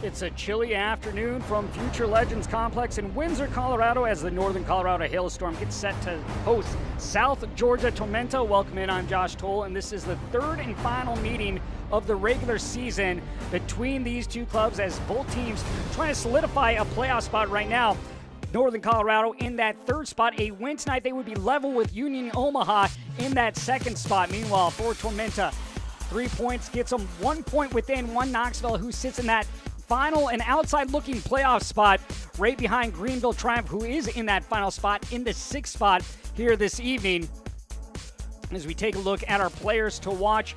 It's a chilly afternoon from Future Legends Complex in Windsor, Colorado, as the Northern Colorado Hailstorm gets set to host South Georgia Tormenta. Welcome in, I'm Josh Toll, and this is the third and final meeting of the regular season between these two clubs as both teams trying to solidify a playoff spot right now. Northern Colorado in that third spot. A win tonight, they would be level with Union Omaha in that second spot. Meanwhile, for Tormenta, 3 points gets them 1 point within one Knoxville, who sits in that final and outside-looking playoff spot right behind Greenville Triumph, who is in that final spot in the sixth spot here this evening. As we take a look at our players to watch,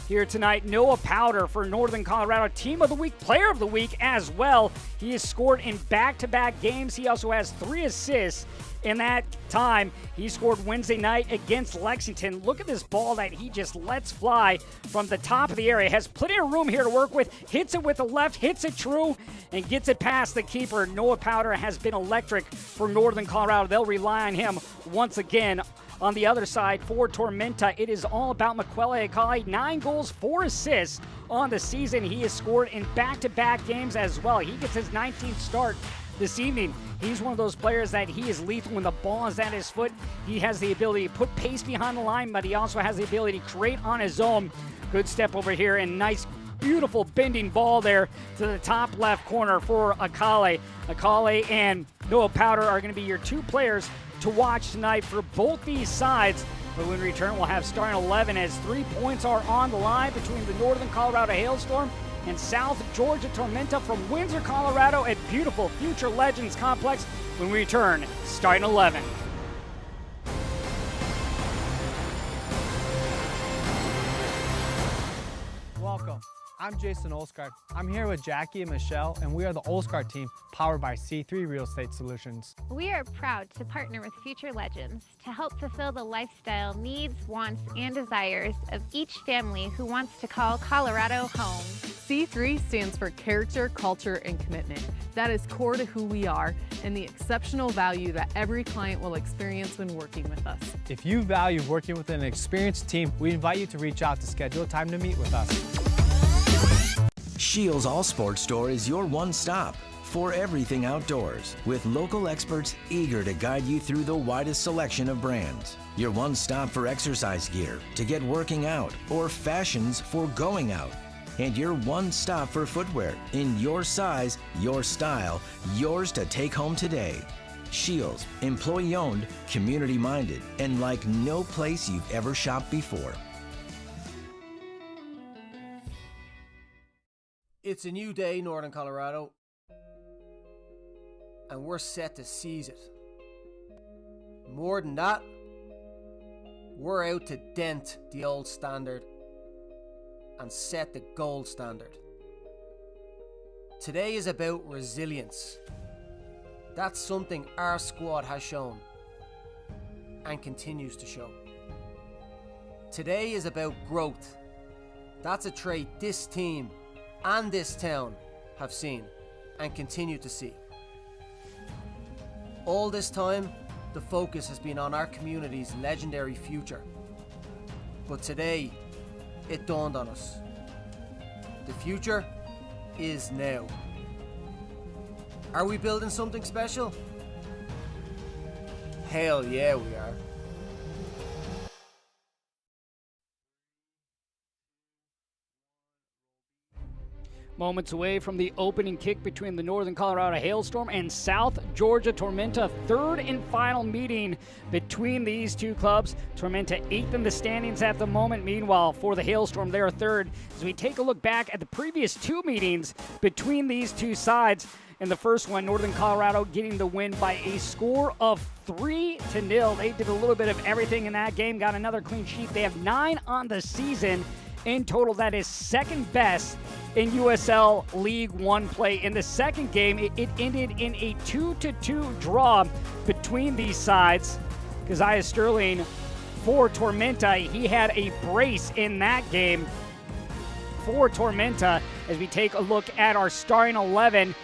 here tonight, Noah Powder for Northern Colorado, Team of the Week, Player of the Week as well. He has scored in back-to-back games. He also has 3 assists in that time. He scored Wednesday night against Lexington. Look at this ball that he just lets fly from the top of the area. Has plenty of room here to work with. Hits it with the left, hits it true, and gets it past the keeper. Noah Powder has been electric for Northern Colorado. They'll rely on him once again. On the other side, for Tormenta, it is all about Makwele Akali. 9 goals, 4 assists on the season. He has scored in back-to-back games as well. He gets his 19th start this evening. He's one of those players that he is lethal when the ball is at his foot. He has the ability to put pace behind the line, but he also has the ability to create on his own. Good step over here and nice, beautiful bending ball there to the top left corner for Akali. Akali and Noah Powder are going to be your 2 players to watch tonight for both these sides. But when we return, we'll have starting 11 as 3 points are on the line between the Northern Colorado Hailstorm and South Georgia Tormenta from Windsor, Colorado at beautiful Future Legends Complex. When we return, starting 11. Welcome. I'm Jason Olskar. I'm here with Jackie and Michelle, and we are the Olskar team powered by C3 Real Estate Solutions. We are proud to partner with Future Legends to help fulfill the lifestyle needs, wants, and desires of each family who wants to call Colorado home. C3 stands for character, culture, and commitment. That is core to who we are and the exceptional value that every client will experience when working with us. If you value working with an experienced team, we invite you to reach out to schedule a time to meet with us. Shields All Sports Store is your one-stop for everything outdoors, with local experts eager to guide you through the widest selection of brands. Your one-stop for exercise gear to get working out or fashions for going out. And your one-stop for footwear in your size, your style, yours to take home today. Shields, employee-owned, community-minded, and like no place you've ever shopped before. It's a new day, Northern Colorado, and we're set to seize it. More than that, we're out to dent the old standard and set the gold standard. Today is about resilience. That's something our squad has shown and continues to show. Today is about growth. That's a trait this team and this town have seen and continue to see. All this time, the focus has been on our community's legendary future. But today, it dawned on us. The future is now. Are we building something special? Hell yeah, we are. Moments away from the opening kick between the Northern Colorado Hailstorm and South Georgia Tormenta. Third and final meeting between these two clubs. Tormenta 8th in the standings at the moment. Meanwhile, for the Hailstorm, they're 3rd. As we take a look back at the previous 2 meetings between these two sides. In the first one, Northern Colorado getting the win by a score of 3-0. They did a little bit of everything in that game, got another clean sheet. They have 9 on the season. In total, that is second best in USL League One play. In the second game, it ended in a 2-2 draw between these sides. Keziah Sterling for Tormenta, he had a brace in that game for Tormenta. As we take a look at our starting 11,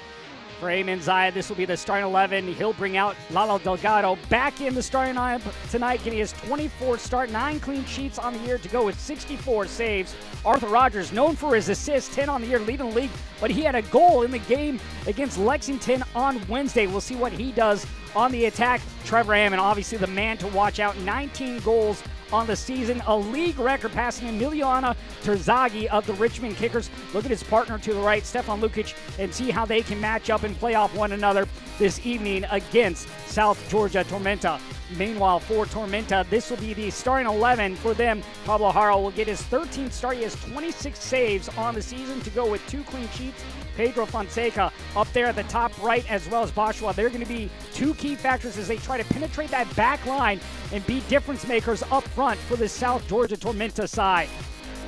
For Eamon Zayed, this will be the starting 11. He'll bring out Lalo Delgado back in the starting lineup tonight, getting his 24th start, 9 clean sheets on the year to go with 64 saves. Arthur Rogers, known for his assists, 10 on the year, leading the league, but he had a goal in the game against Lexington on Wednesday. We'll see what he does on the attack. Trevor Hammond, obviously the man to watch out, 19 goals on the season, a league record, passing Emiliana Terzaghi of the Richmond Kickers. Look at his partner to the right, Stefan Lukic, and see how they can match up and play off one another this evening against South Georgia Tormenta. Meanwhile, for Tormenta, this will be the starting 11 for them. Pablo Haro will get his 13th start. He has 26 saves on the season to go with 2 clean sheets. Pedro Fonseca up there at the top right, as well as Boschwa. They're going to be 2 key factors as they try to penetrate that back line and be difference makers up front for the South Georgia Tormenta side.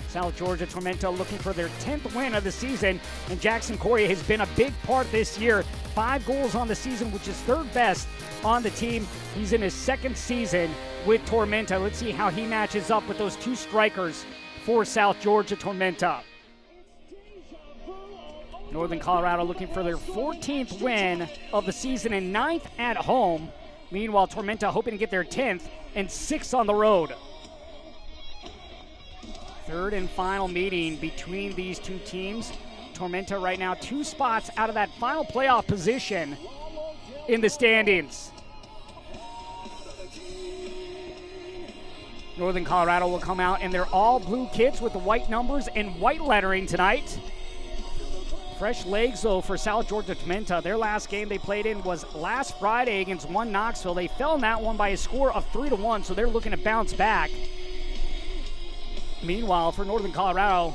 South Georgia Tormenta looking for their 10th win of the season, and Jackson Corey has been a big part this year. 5 goals on the season, which is 3rd best on the team. He's in his 2nd season with Tormenta. Let's see how he matches up with those 2 strikers for South Georgia Tormenta. Northern Colorado looking for their 14th win of the season and 9th at home. Meanwhile, Tormenta hoping to get their 10th and 6th on the road. 3rd and final meeting between these 2 teams. Tormenta right now 2 spots out of that final playoff position in the standings. Northern Colorado will come out in their all blue kits with the white numbers and white lettering tonight. Fresh legs, though, for South Georgia Tormenta. Their last game they played in was last Friday against 1 Knoxville. They fell in that one by a score of 3-1, so they're looking to bounce back. Meanwhile, for Northern Colorado,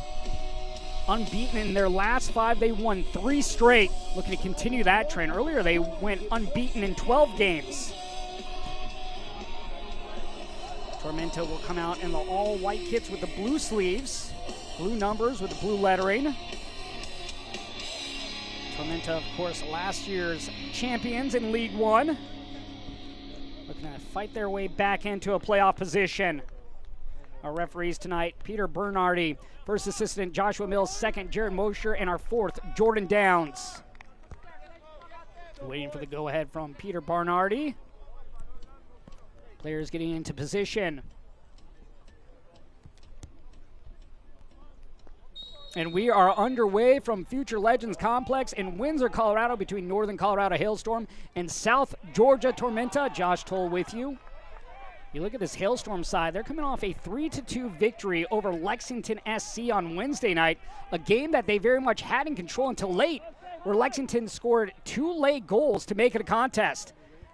unbeaten in their last 5. They won 3 straight, looking to continue that trend. Earlier, they went unbeaten in 12 games. Tormenta will come out in the all-white kits with the blue sleeves, blue numbers with the blue lettering. Tormenta, of course, last year's champions in League One. Looking to fight their way back into a playoff position. Our referees tonight, Peter Bernardi, first assistant Joshua Mills, second Jared Mosher, and our 4th, Jordan Downs. Waiting for the go-ahead from Peter Bernardi. Players getting into position. And we are underway from Future Legends Complex in Windsor, Colorado, between Northern Colorado Hailstorm and South Georgia Tormenta. Josh Toll with you. You look at this Hailstorm side, they're coming off a 3-2 victory over Lexington SC on Wednesday night, a game that they very much had in control until late, where Lexington scored 2 late goals to make it a contest.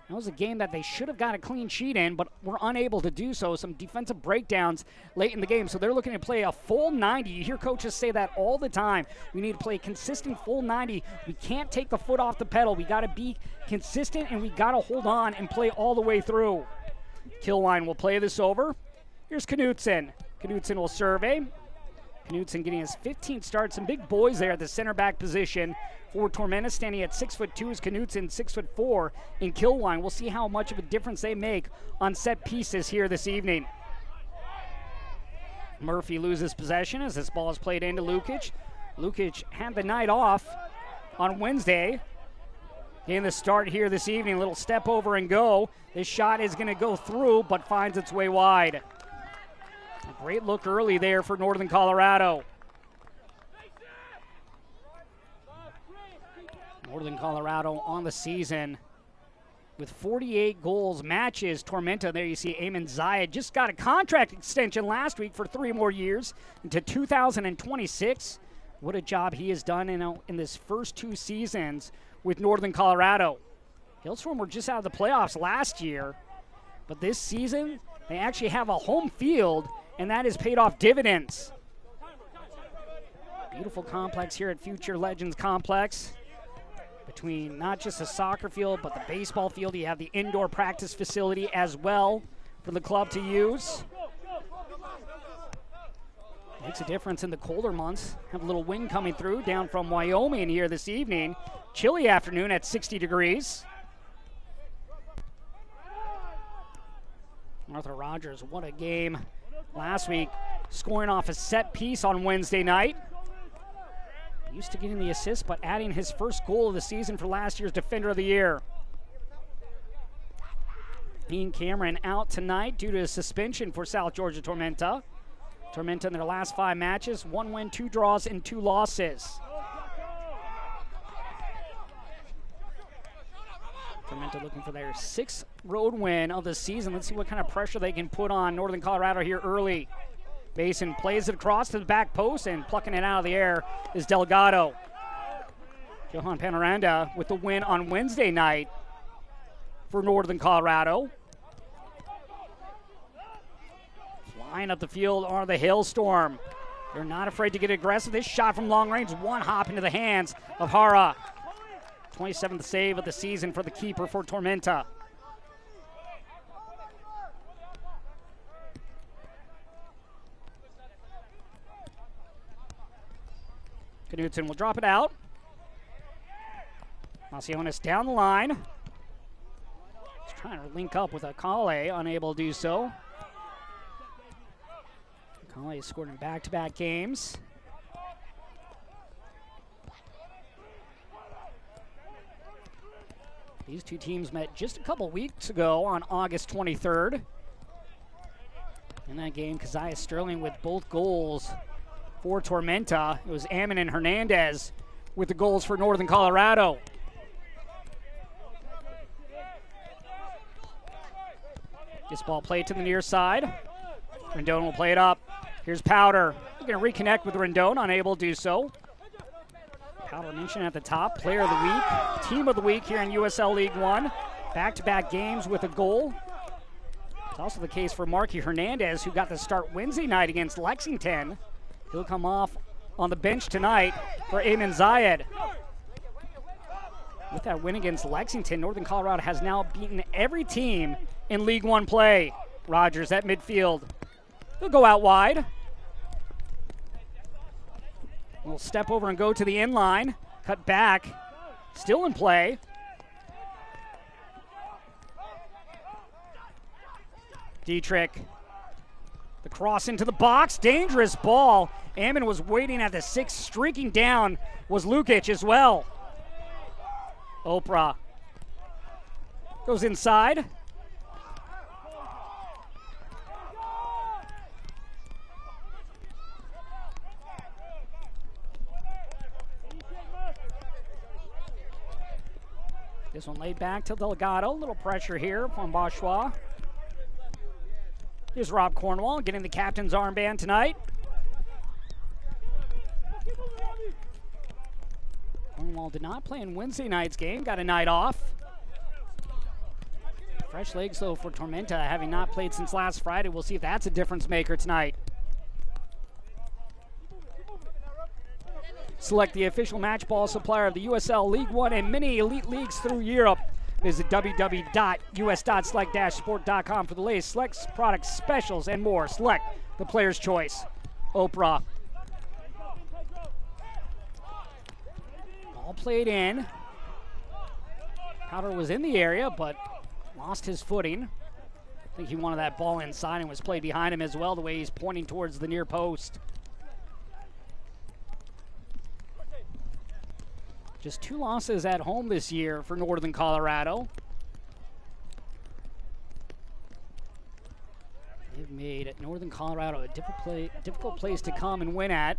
That was a game that they should have got a clean sheet in, but were unable to do so. Some defensive breakdowns late in the game, so they're looking to play a full 90. You hear coaches say that all the time. We need to play a consistent full 90. We can't take the foot off the pedal. We got to be consistent, and we got to hold on and play all the way through. Killline will play this over. Here's Knutson. Knutson will survey. Knutson getting his 15th start. Some big boys there at the center back position for Tormenta, standing at 6'2" is Knutson, 6'4" in Killline. We'll see how much of a difference they make on set pieces here this evening. Murphy loses possession as this ball is played into Lukic. Lukic had the night off on Wednesday. In the start here this evening, a little step over and go. This shot is going to go through, but finds its way wide. A great look early there for Northern Colorado. Northern Colorado on the season with 48 goals matches Tormenta. There you see Eamon Zayed just got a contract extension last week for 3 more years into 2026. What a job he has done in this first 2 seasons with Northern Colorado. Hailstorm were just out of the playoffs last year, but this season they actually have a home field, and that has paid off dividends. Beautiful complex here at Future Legends Complex. Between not just the soccer field, but the baseball field, you have the indoor practice facility as well for the club to use. Makes a difference in the colder months. Have a little wind coming through down from Wyoming here this evening. Chilly afternoon at 60 degrees. Arthur Rogers, what a game last week, scoring off a set piece on Wednesday night. Used to getting the assist, but adding his first goal of the season for last year's Defender of the Year. Ian Cameron out tonight due to a suspension for South Georgia Tormenta. Tormenta in their last 5 matches, 1 win, 2 draws, and 2 losses. Tormenta looking for their 6th road win of the season. Let's see what kind of pressure they can put on Northern Colorado here early. Basin plays it across to the back post, and plucking it out of the air is Delgado. Johan Panoranda with the win on Wednesday night for Northern Colorado. Flying up the field are the Hailstorm. They're not afraid to get aggressive. This shot from long range, one hop into the hands of Hara. 27th save of the season for the keeper for Tormenta. Knudsen will drop it out. Macionis down the line. He's trying to link up with Akale, unable to do so. Akale has scored in back-to-back games. These two teams met just a couple weeks ago on August 23rd. In that game, Keziah Sterling with both goals for Tormenta. It was Ammon and Hernandez with the goals for Northern Colorado. This ball played to the near side. Rendon will play it up. Here's Powder. We're going to reconnect with Rendon, unable to do so. Powder mentioned at the top, player of the week, team of the week here in USL League One. Back-to-back games with a goal. It's also the case for Marky Hernandez, who got the start Wednesday night against Lexington. He'll come off on the bench tonight for Ayman Zayed. With that win against Lexington, Northern Colorado has now beaten every team in League One play. Rogers at midfield. He'll go out wide. We'll step over and go to the end line. Cut back. Still in play. Dietrich. The cross into the box. Dangerous ball. Ammon was waiting at the 6. Streaking down was Lukic as well. Oprah goes inside. This one laid back to Delgado. A little pressure here from Bourgeois. Here's Rob Cornwall getting the captain's armband tonight. Cornwall did not play in Wednesday night's game. Got a night off. Fresh legs, though, for Tormenta, having not played since last Friday. We'll see if that's a difference maker tonight. Select the official match ball supplier of the USL League One and many elite leagues through Europe. Visit www.us.select-sport.com for the latest selects, products, specials, and more. Select the player's choice. Oprah. Ball played in. Powder was in the area, but lost his footing. I think he wanted that ball inside and was played behind him as well, the way he's pointing towards the near post. Just 2 losses at home this year for Northern Colorado. They've made Northern Colorado a difficult place to come and win at.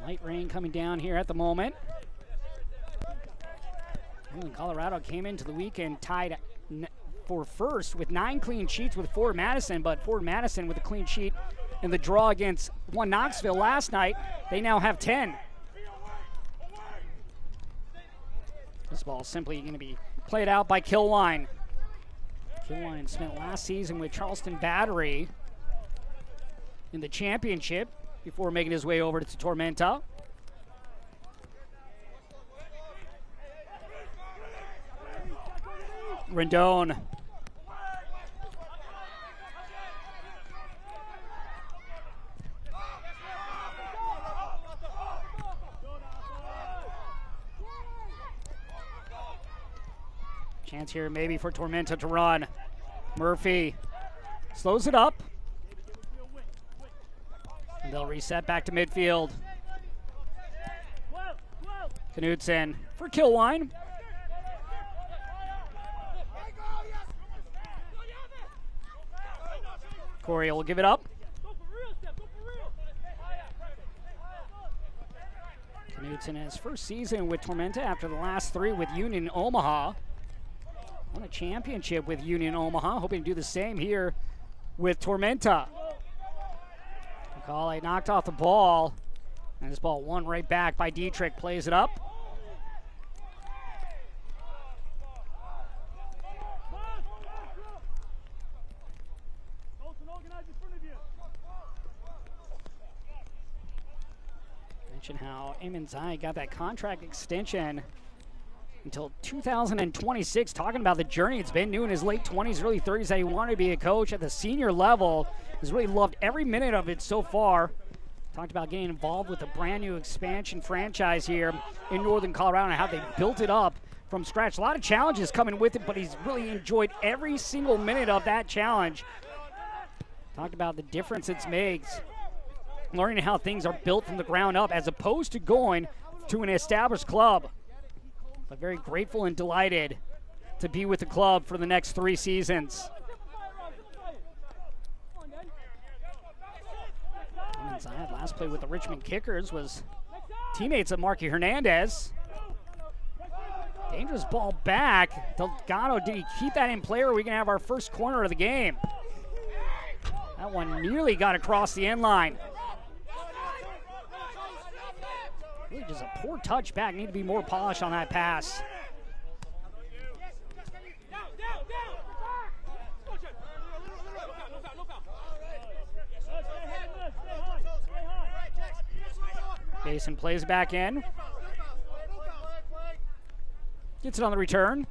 Light rain coming down here at the moment. Northern Colorado came into the weekend tied for first with 9 clean sheets with Ford Madison, but Ford Madison with a clean sheet in the draw against Knoxville last night. They now have 10. This ball is simply going to be played out by Kilwine. Kilwine spent last season with Charleston Battery in the championship before making his way over to Tormenta. Rendon. Chance here maybe for Tormenta to run. Murphy slows it up. And they'll reset back to midfield. Knudsen for Kilwine. Corey will give it up. Knudsen in his first season with Tormenta after the last 3 with Union Omaha. Won a championship with Union Omaha, hoping to do the same here with Tormenta. McCauley knocked off the ball, and this ball won right back by Dietrich, plays it up. Mention how Eamon Zai got that contract extension until 2026, talking about the journey it's been. New in his late 20s, early 30s, that he wanted to be a coach at the senior level. Has really loved every minute of it so far. Talked about getting involved with a brand new expansion franchise here in Northern Colorado and how they built it up from scratch. A lot of challenges coming with it, but he's really enjoyed every single minute of that challenge. Talked about the difference it makes, learning how things are built from the ground up as opposed to going to an established club. But very grateful and delighted to be with the club for the next 3 seasons. Zayed last play with the Richmond Kickers was teammates of Marky Hernandez. Dangerous ball back. Delgado, did he keep that in play, or are we going to have our first corner of the game? That one nearly got across the end line. Really just a poor touch back. Need to be more polished on that pass. Mason plays back in. Gets it on the return.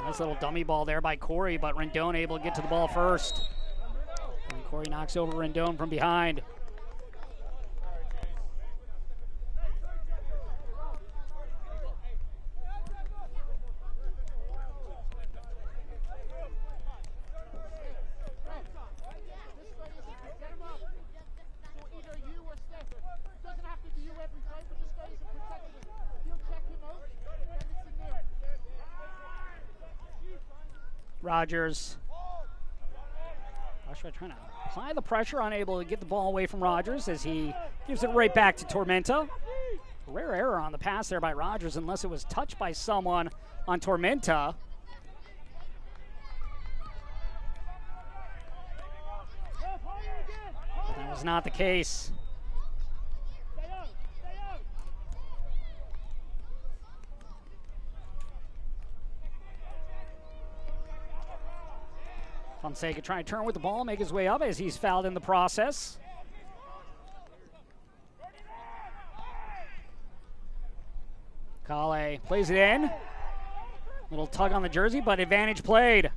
Nice little dummy ball there by Corey, but Rendon able to get to the ball first. And Corey knocks over Rendon from behind. Rogers. Joshua trying to apply the pressure, unable to get the ball away from Rogers as he gives it right back to Tormenta. Rare error on the pass there by Rogers, unless it was touched by someone on Tormenta. But that was not the case. Fonseca trying to turn with the ball, make his way up as he's fouled in the process. Kale plays it in. Little tug on the jersey, but advantage played.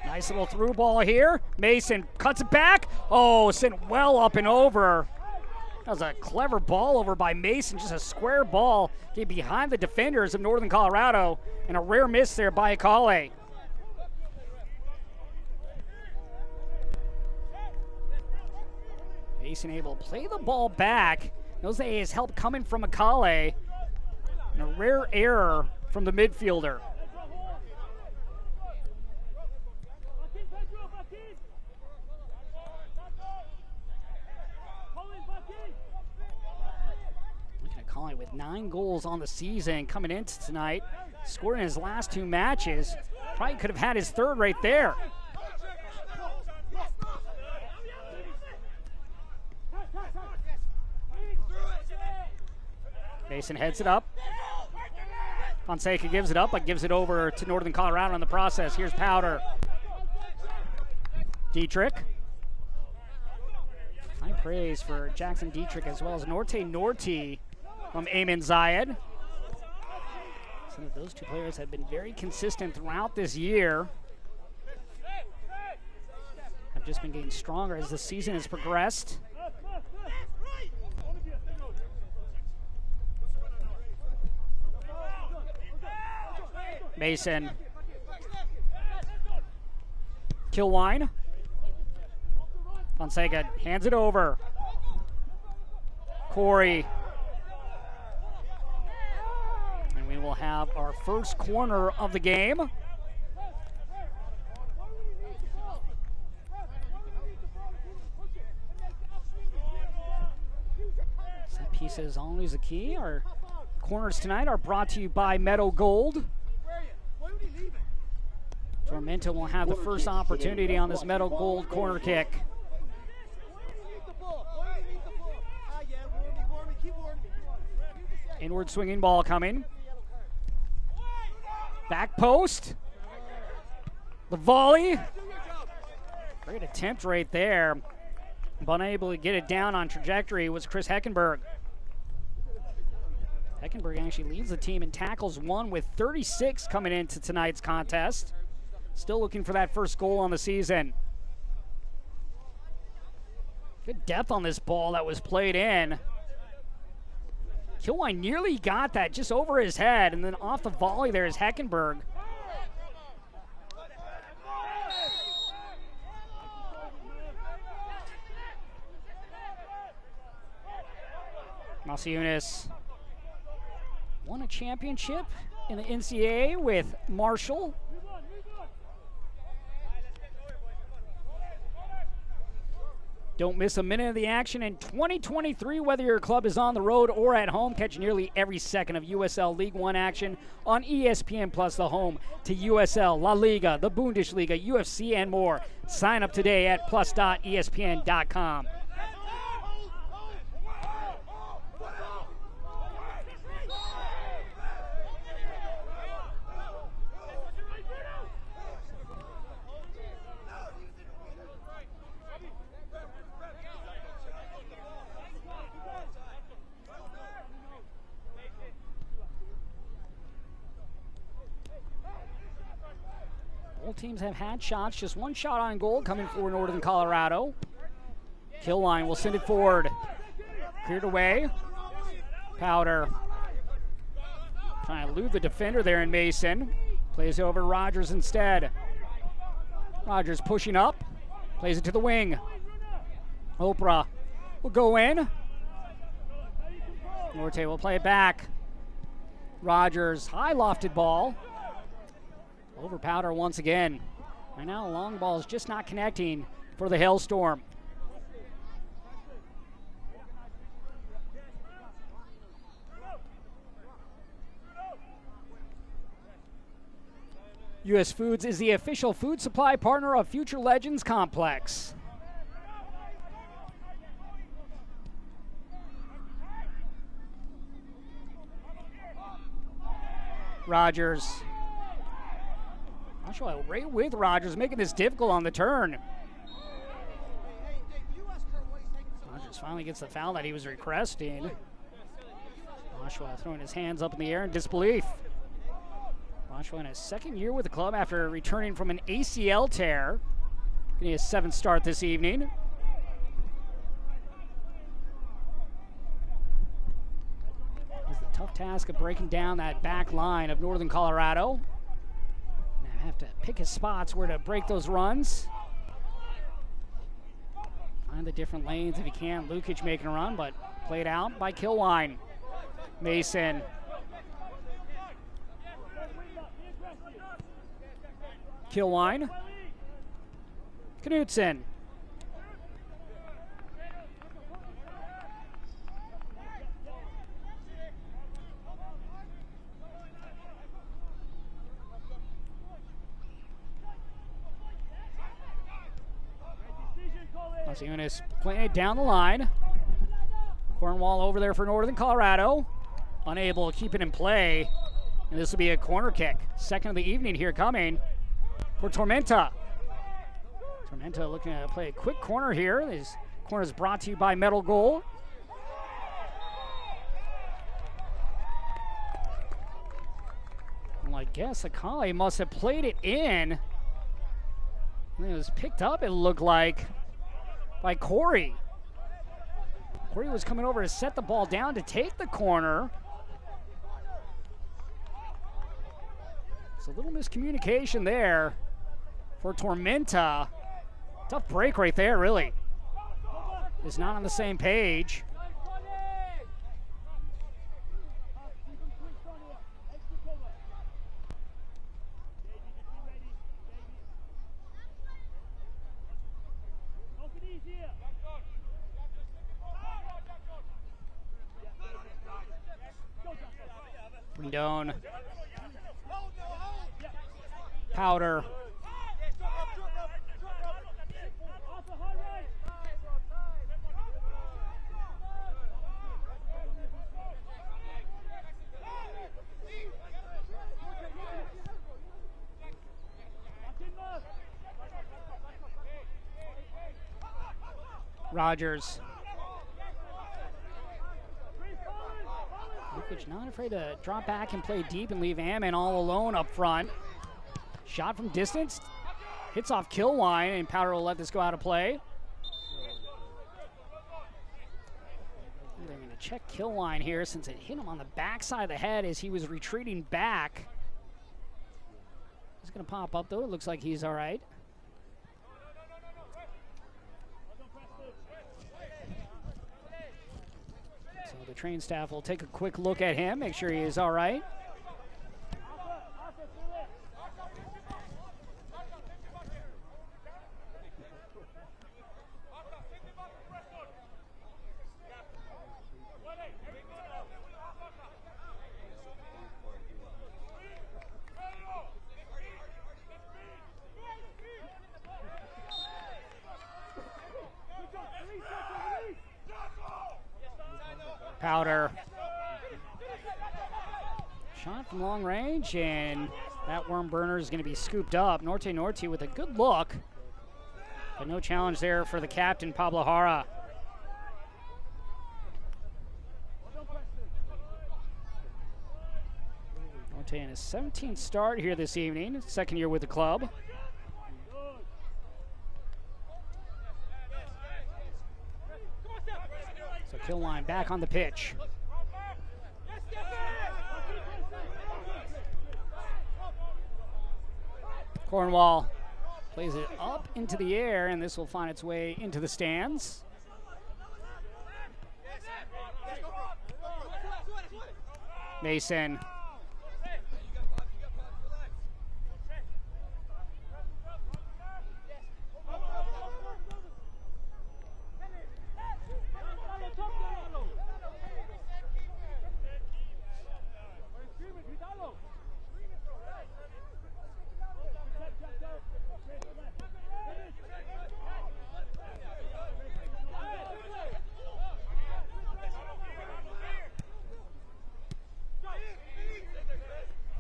Nice little through ball here. Mason cuts it back. Oh, sent well up and over. That was a clever ball over by Mason, just a square ball. Get behind the defenders of Northern Colorado, and a rare miss there by Kale. Mason able to play the ball back. Knows that his help coming from Akale. And a rare error from the midfielder. Looking at Akale with 9 goals on the season coming into tonight. Scored in his last 2 matches. Probably could have had his 3rd right there. Mason heads it up. Fonseca gives it up, but gives it over to Northern Colorado in the process. Here's Powder. Dietrich. High praise for Jackson Dietrich as well as Norte Norti from Eamon Zayed. Some of those 2 players have been very consistent throughout this year. Have just been getting stronger as the season has progressed. Mason. Kilwine. Fonseca hands it over. Corey. And we will have our first corner of the game. Set pieces always a key. Our corners tonight are brought to you by Meadow Gold. Tormenta will have the first opportunity on this Meadow Gold corner kick. Inward swinging ball coming. Back post. The volley. Great attempt right there. But unable to get it down on trajectory was Chris Heckenberg. Heckenberg actually leads the team in tackles won with 36 coming into tonight's contest. Still looking for that first goal on the season. Good depth on this ball that was played in. Kilwine nearly got that just over his head, and then off the volley there is Heckenberg. Masiunas won a championship in the NCAA with Marshall. Don't miss a minute of the action in 2023, whether your club is on the road or at home. Catch nearly every second of USL League One action on ESPN Plus, the home to USL, La Liga, the Bundesliga, UFC, and more. Sign up today at plus.espn.com. Both teams have had shots, just one shot on goal coming for Northern Colorado. Kilwine will send it forward. Cleared away. Powder trying to elude the defender there in Mason. Plays it over to Rogers instead. Rogers pushing up. Plays it to the wing. Oprah will go in. Norte will play it back. Rogers, high lofted ball. Over Powder once again. Right now, the long ball is just not connecting for the Hailstorm. US Foods is the official food supply partner of Future Legends Complex. Rogers. Joshua right with Rogers, making this difficult on the turn. Rogers finally gets the foul that he was requesting. Joshua throwing his hands up in the air in disbelief. Joshua in his second year with the club after returning from an ACL tear. Getting his seventh start this evening. It's the tough task of breaking down that back line of Northern Colorado. Have to pick his spots where to break those runs. Find the different lanes if he can. Lukic making a run, but played out by Kilwine. Mason. Kilwine. Knutson. Masiunas playing it down the line. Cornwall over there for Northern Colorado. Unable to keep it in play. And this will be a corner kick. Second of the evening here coming for Tormenta. Tormenta looking to play a quick corner here. This corner is brought to you by Metal Gold. Well, I guess Akali must have played it in. And it was picked up, it looked like, by Corey. Corey was coming over to set the ball down to take the corner. It's a little miscommunication there for Tormenta. Tough break right there, really. is not on the same page. Rendon. Powder. Rogers. Lukic not afraid to drop back and play deep and leave Ammon all alone up front. Shot from distance. Hits off Killwine, and Powder will let this go out of play. They're going to check Killwine here since it hit him on the backside of the head as he was retreating back. He's going to pop up, though. It looks like he's all right. So the train staff will take a quick look at him, make sure he is all right. Powder. Shot from long range, and that worm burner is going to be scooped up. Norte with a good look, but no challenge there for the captain, Pablo Jara. Norte in his 17th start here this evening, second year with the club. So Killwine back on the pitch. Cornwall plays it up into the air, and this will find its way into the stands. Mason.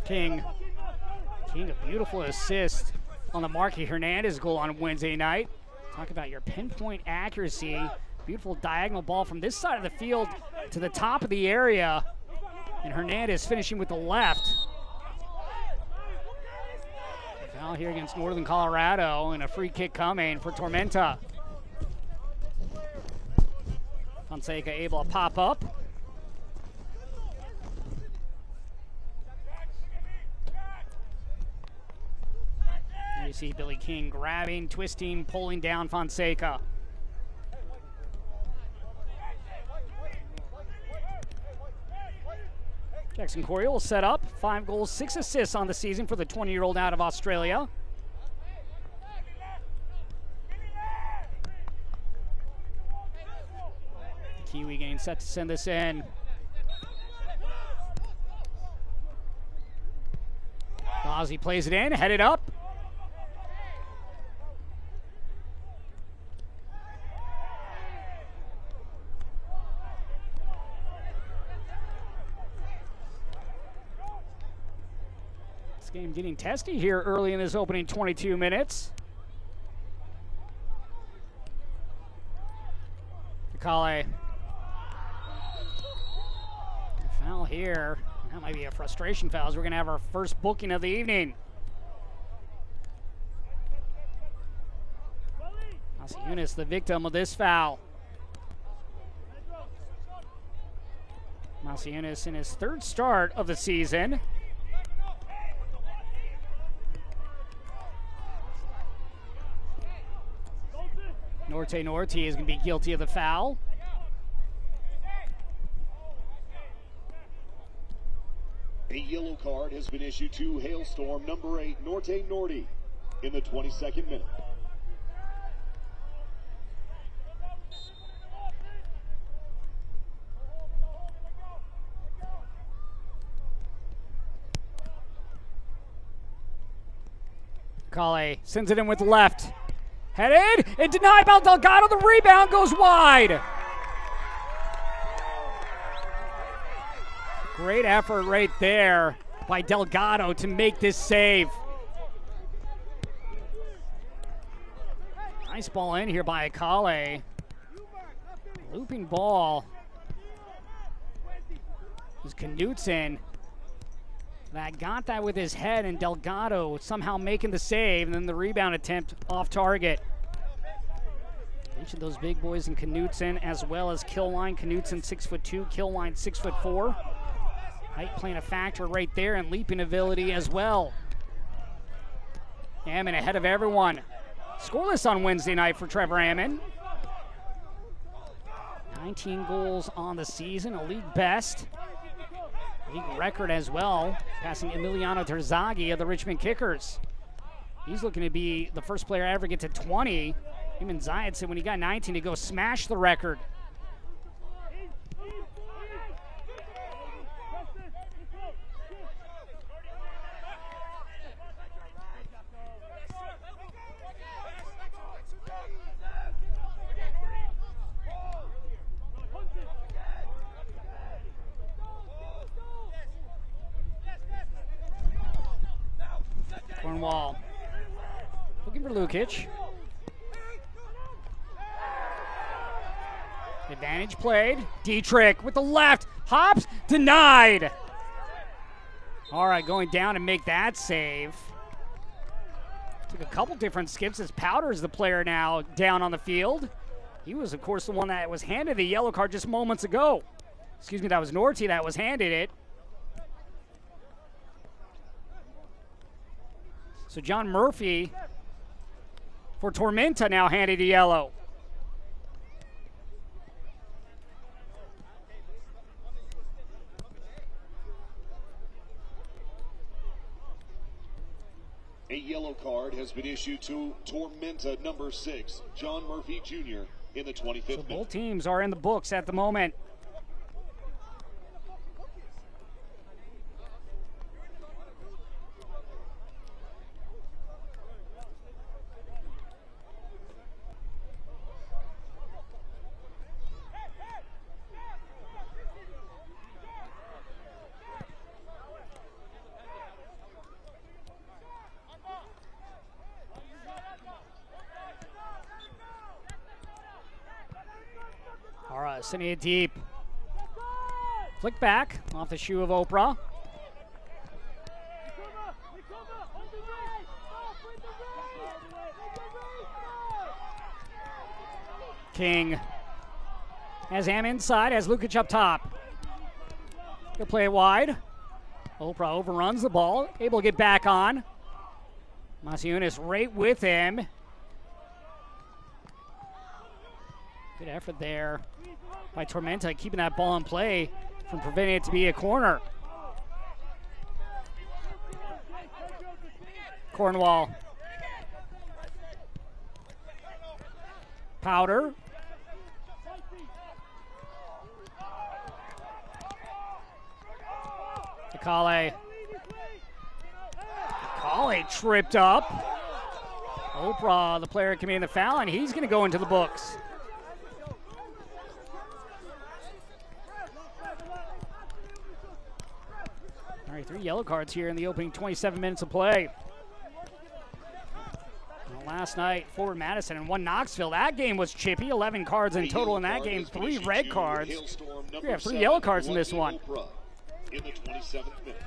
King, a beautiful assist on the Marky Hernandez goal on Wednesday night. Talk about your pinpoint accuracy. Beautiful diagonal ball from this side of the field to the top of the area. And Hernandez finishing with the left. Foul here against Northern Colorado, and a free kick coming for Tormenta. Fonseca able to pop up. You see Billy King grabbing, twisting, pulling down Fonseca. Jackson Cory will set up. 5 goals, 6 assists on the season for the 20-year-old out of Australia. Kiwi getting set to send this in. Ozzy plays it in, headed up. Game getting testy here early in this opening 22 minutes. Kakale. Foul here. That might be a frustration foul as we're going to have our first booking of the evening. Masiunas, the victim of this foul. Masiunas in his 3rd start of the season. Norte is going to be guilty of the foul. A yellow card has been issued to Hailstorm number 8, Norte in the 22nd minute. Kale sends it in with the left. Headed and denied by Delgado. The rebound goes wide. Great effort right there by Delgado to make this save. Nice ball in here by Akale. Looping ball. It was Knutson that got that with his head, and Delgado somehow making the save, and then the rebound attempt off target. Each of those big boys in Knutson, as well as Killline. Knutson 6'2", Killline 6'4". Height playing a factor right there, and leaping ability as well. Ammon ahead of everyone. Scoreless on Wednesday night for Trevor Ammon. 19 goals on the season, a league best. League record as well, passing Emiliano Terzaghi of the Richmond Kickers. He's looking to be the first player to ever get to 20. Him and Zayed said when he got 19 to go smash the record. Cornwall looking for Lukic. Advantage played. Dietrich with the left. Hops. Denied. All right, going down and make that save. Took a couple different skips as Powder's the player now down on the field. He was, of course, the one that was handed the yellow card just moments ago. Excuse me, that was Norty that was handed it. So John Murphy for Tormenta now handed a yellow. A yellow card has been issued to Tormenta number 6, John Murphy Jr. in the 25th minute. Both teams are in the books at the moment. Sending it deep. Flick back off the shoe of Oprah. King has Am inside, has Lukic up top. He'll play it wide. Oprah overruns the ball, able to get back on. Masiunas right with him. Good effort there by Tormenta, keeping that ball in play from preventing it to be a corner. Cornwall. Powder. Akale. Akale tripped up. Oprah, the player committing the foul, and he's going to go into the books. All right, 3 yellow cards here in the opening 27 minutes of play. Last night, Forward Madison and 1 Knoxville. That game was chippy. 11 cards in total in that game. 3 red cards. We have 3 yellow cards in this one. In the 27th minute.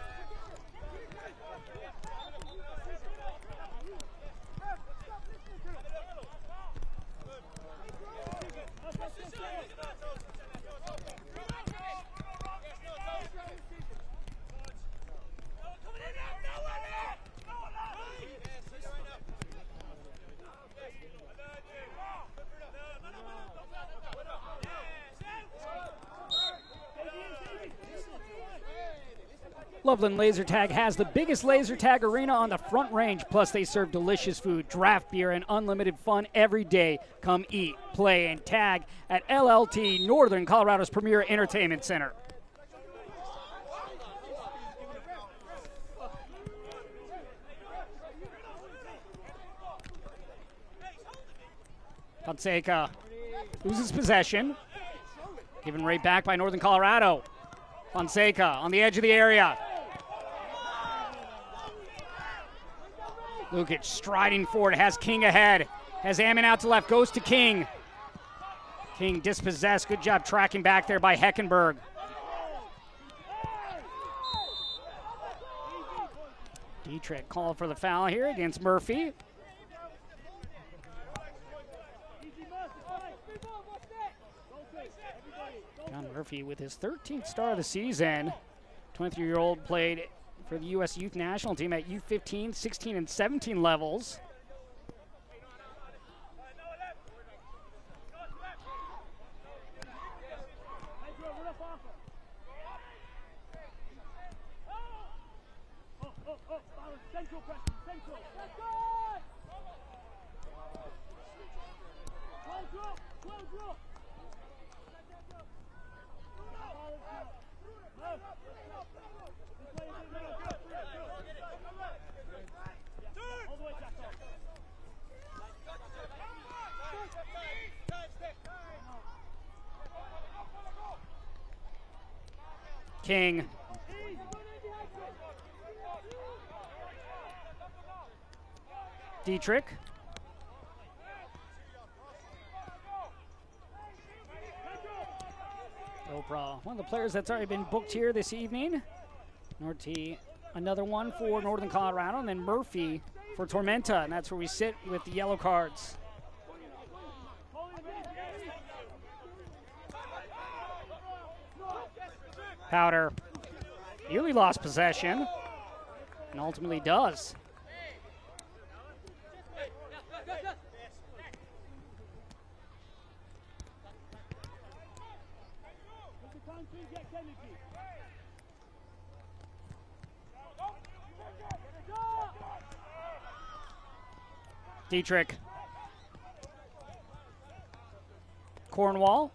Loveland Laser Tag has the biggest laser tag arena on the Front Range, plus they serve delicious food, draft beer, and unlimited fun every day. Come eat, play, and tag at LLT, Northern Colorado's premier entertainment center. Fonseca loses possession, given right back by Northern Colorado. Fonseca on the edge of the area. Lukic striding forward, has King ahead. Has Ammon out to left, goes to King. King dispossessed, good job tracking back there by Heckenberg. Dietrich called for the foul here against Murphy. John Murphy with his 13th start of the season. 23-year-old played for the U.S. Youth National Team at U15, 16, and 17 levels. King. Dietrich. Oprah, one of the players that's already been booked here this evening. Norty, another one for Northern Colorado, and then Murphy for Tormenta, and that's where we sit with the yellow cards. Powder nearly lost possession, and ultimately does. Dietrich. Cornwall.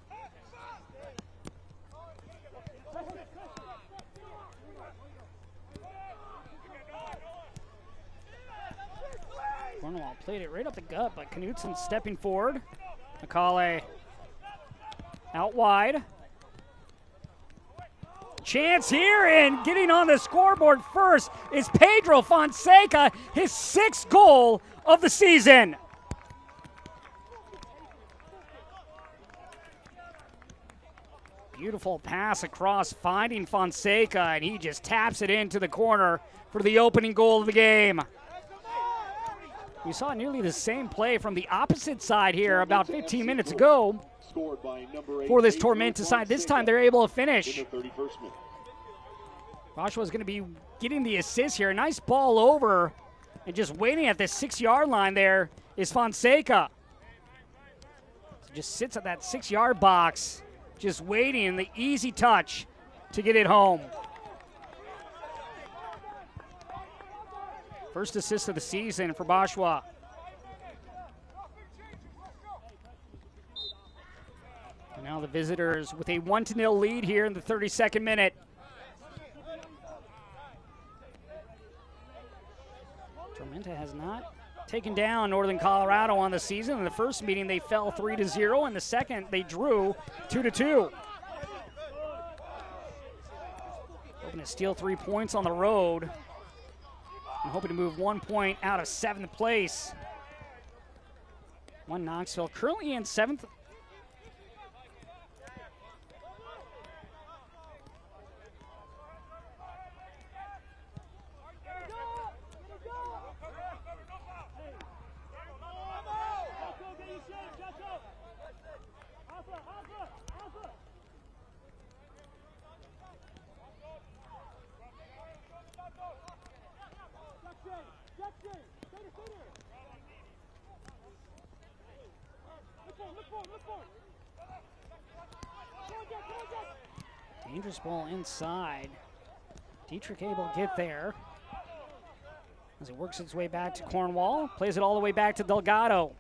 Cornwall played it right up the gut, but Knutson stepping forward. McCauley out wide. Chance here, and getting on the scoreboard first is Pedro Fonseca, his 6th goal of the season. Beautiful pass across, finding Fonseca, and he just taps it into the corner for the opening goal of the game. We saw nearly the same play from the opposite side here about 15 minutes ago for this Tormenta side. This time they're able to finish. Oshawa's going to be getting the assist here. Nice ball over, and just waiting at the 6-yard line there is Fonseca. So just sits at that 6-yard box, just waiting in the easy touch to get it home. First assist of the season for Oshawa. And now the visitors with a 1-0 lead here in the 32nd minute. Tormenta has not taken down Northern Colorado on the season. In the first meeting, they fell 3-0. In the second, they drew 2-2. Hoping to steal 3 points on the road. And hoping to move 1 point out of 7th place. One Knoxville currently in 7th. Dangerous ball inside. Dietrich able to get there. As it works its way back to Cornwall, plays it all the way back to Delgado.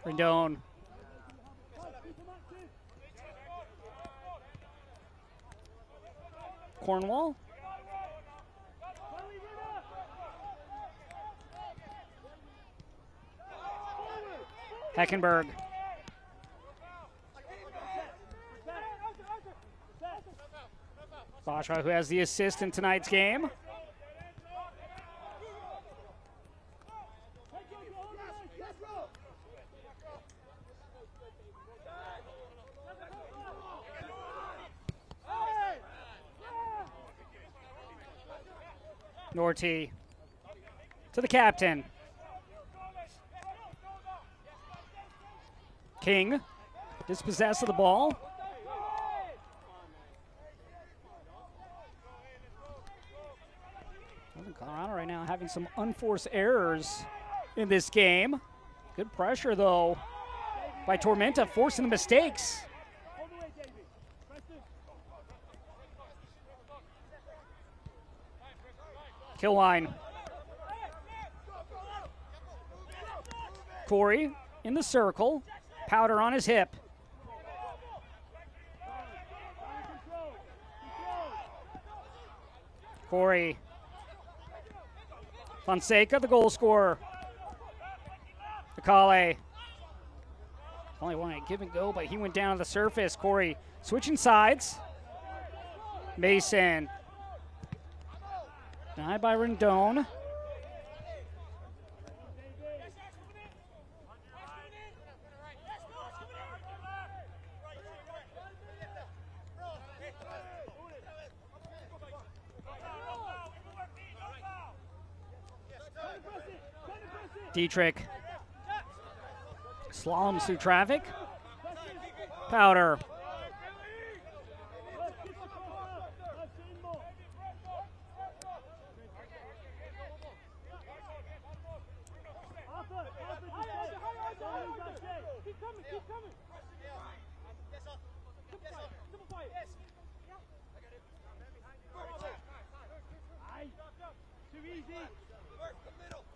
Rendon. Cornwall. Heckenberg. Boschwa, who has the assist in tonight's game. Norty to the captain. King dispossessed of the ball. Colorado right now having some unforced errors in this game. Good pressure though by Tormenta, forcing the mistakes. Kill line. Corey in the circle. Powder on his hip. Corey. Fonseca, the goal scorer. Akale. Only wanted to give and go, but he went down to the surface. Corey switching sides. Mason. Denied by Rendon. Dietrich slaloms through traffic. Powder.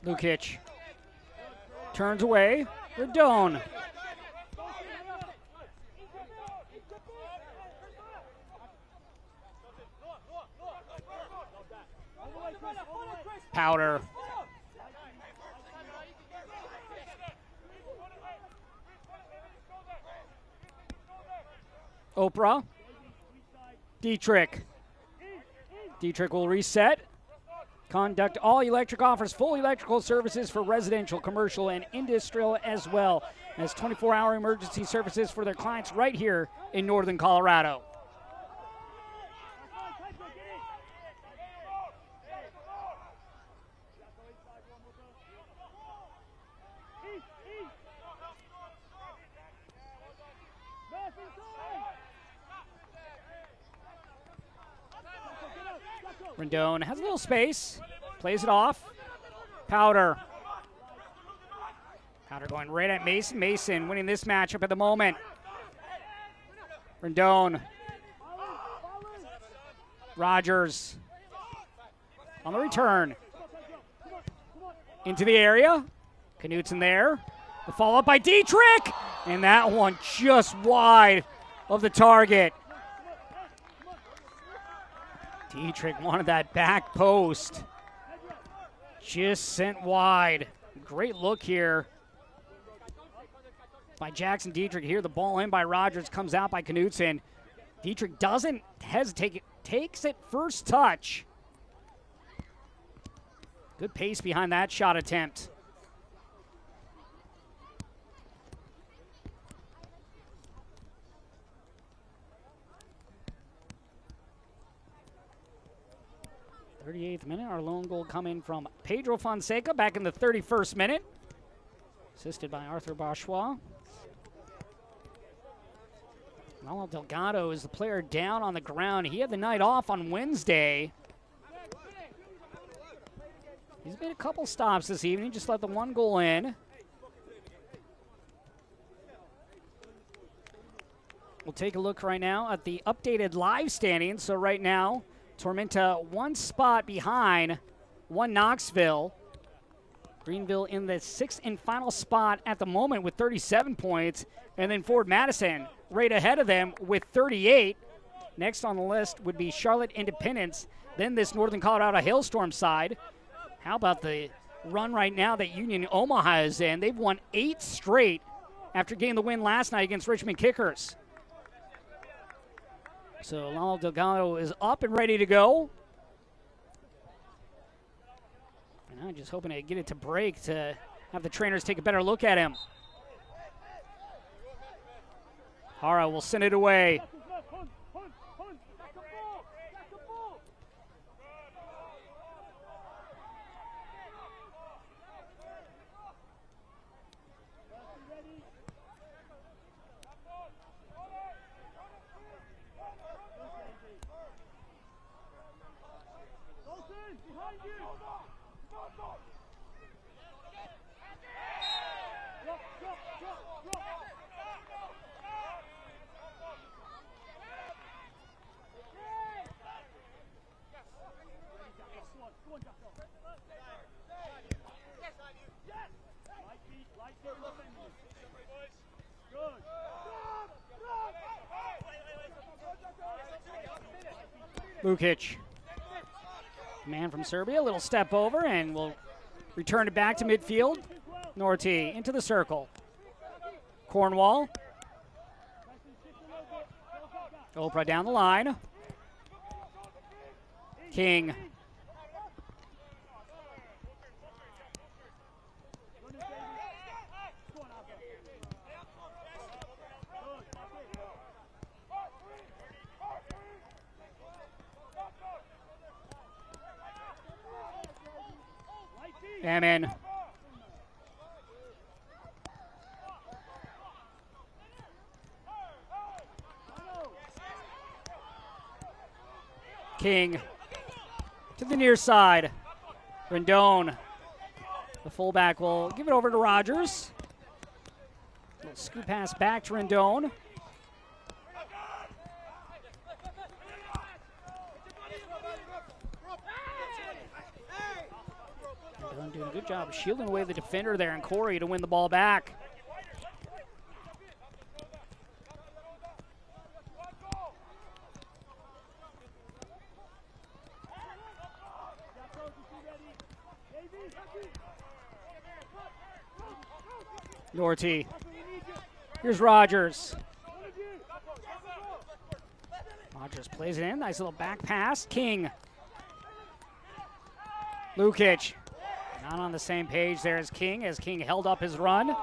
Lukic turns away. Rendon. Powder. Oprah. Dietrich. Dietrich will reset. Conduct all electric offers full electrical services for residential, commercial, and industrial as well as 24-hour emergency services for their clients right here in northern Colorado. Rendon has a little space, plays it off. Powder. Powder going right at Mason. Mason winning this matchup at the moment. Rendon. Rogers on the return. Into the area. Knutson there. The follow-up by Dietrich. And that one just wide of the target. Dietrich wanted that back post. Just sent wide. Great look here by Jackson Dietrich. Here the ball in by Rogers, comes out by Knutson. Dietrich doesn't hesitate, takes it first touch. Good pace behind that shot attempt. .38th minute, our lone goal coming from Pedro Fonseca back in the 31st minute. Assisted by Arthur Boschwa. Manuel Delgado is the player down on the ground. He had the night off on Wednesday. He's made a couple stops this evening, just let the one goal in. We'll take a look right now at the updated live standings. So right now, Tormenta 1 spot behind 1 Knoxville. Greenville in the 6th and final spot at the moment with 37 points. And then Ford Madison right ahead of them with 38. Next on the list would be Charlotte Independence. Then this Northern Colorado Hailstorm side. How about the run right now that Union Omaha is in? They've won 8 straight after getting the win last night against Richmond Kickers. So Lalo Delgado is up and ready to go. And I'm just hoping to get it to break to have the trainers take a better look at him. Hara will send it away. Lukic, man from Serbia, a little step over, and will return it back to midfield. Norty into the circle. Cornwall. Oprah down the line. King. Amen. King to the near side. Rendon. The fullback will give it over to Rogers. Little scoop pass back to Rendon. Doing a good job of shielding away the defender there, and Corey to win the ball back. Norty. Here's Rogers. Rogers plays it in. Nice little back pass. King. Lukic. Not on the same page there as King held up his run.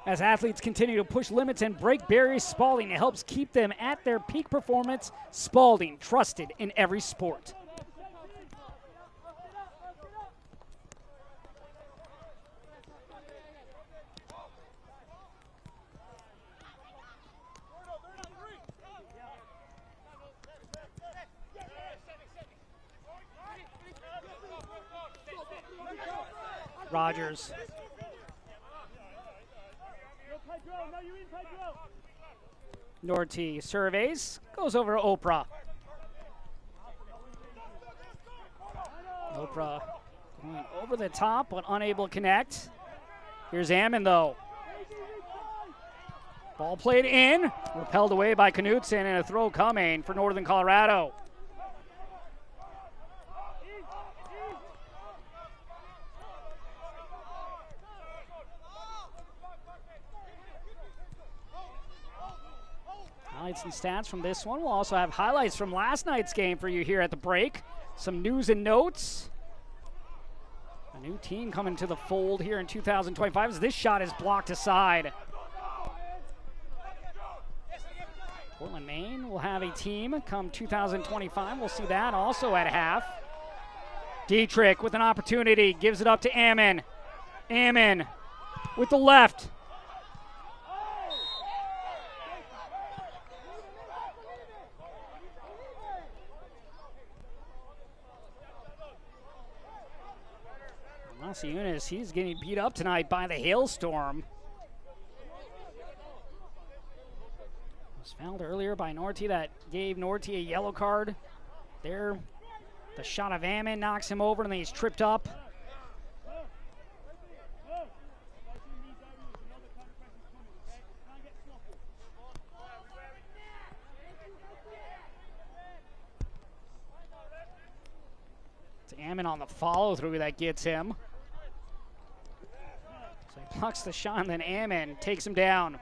As athletes continue to push limits and break barriers, Spalding helps keep them at their peak performance. Spalding, trusted in every sport. Rogers. Norty surveys, goes over to Oprah. Oprah going over the top, but unable to connect. Here's Ammon, though. Ball played in, repelled away by Knutson, and a throw coming for Northern Colorado. Highlights and stats from this one. We'll also have highlights from last night's game for you here at the break. Some news and notes. A new team coming to the fold here in 2025 as this shot is blocked aside. Portland, Maine will have a team come 2025. We'll see that also at half. Dietrich with an opportunity, gives it up to Ammon. Ammon with the left. Masiunas, he's getting beat up tonight by the Hailstorm. Was fouled earlier by Norty. That gave Norty a yellow card. There, the shot of Ammon knocks him over, and then he's tripped up. It's Ammon on the follow-through that gets him. So he blocks the shot, and then Ammon takes him down.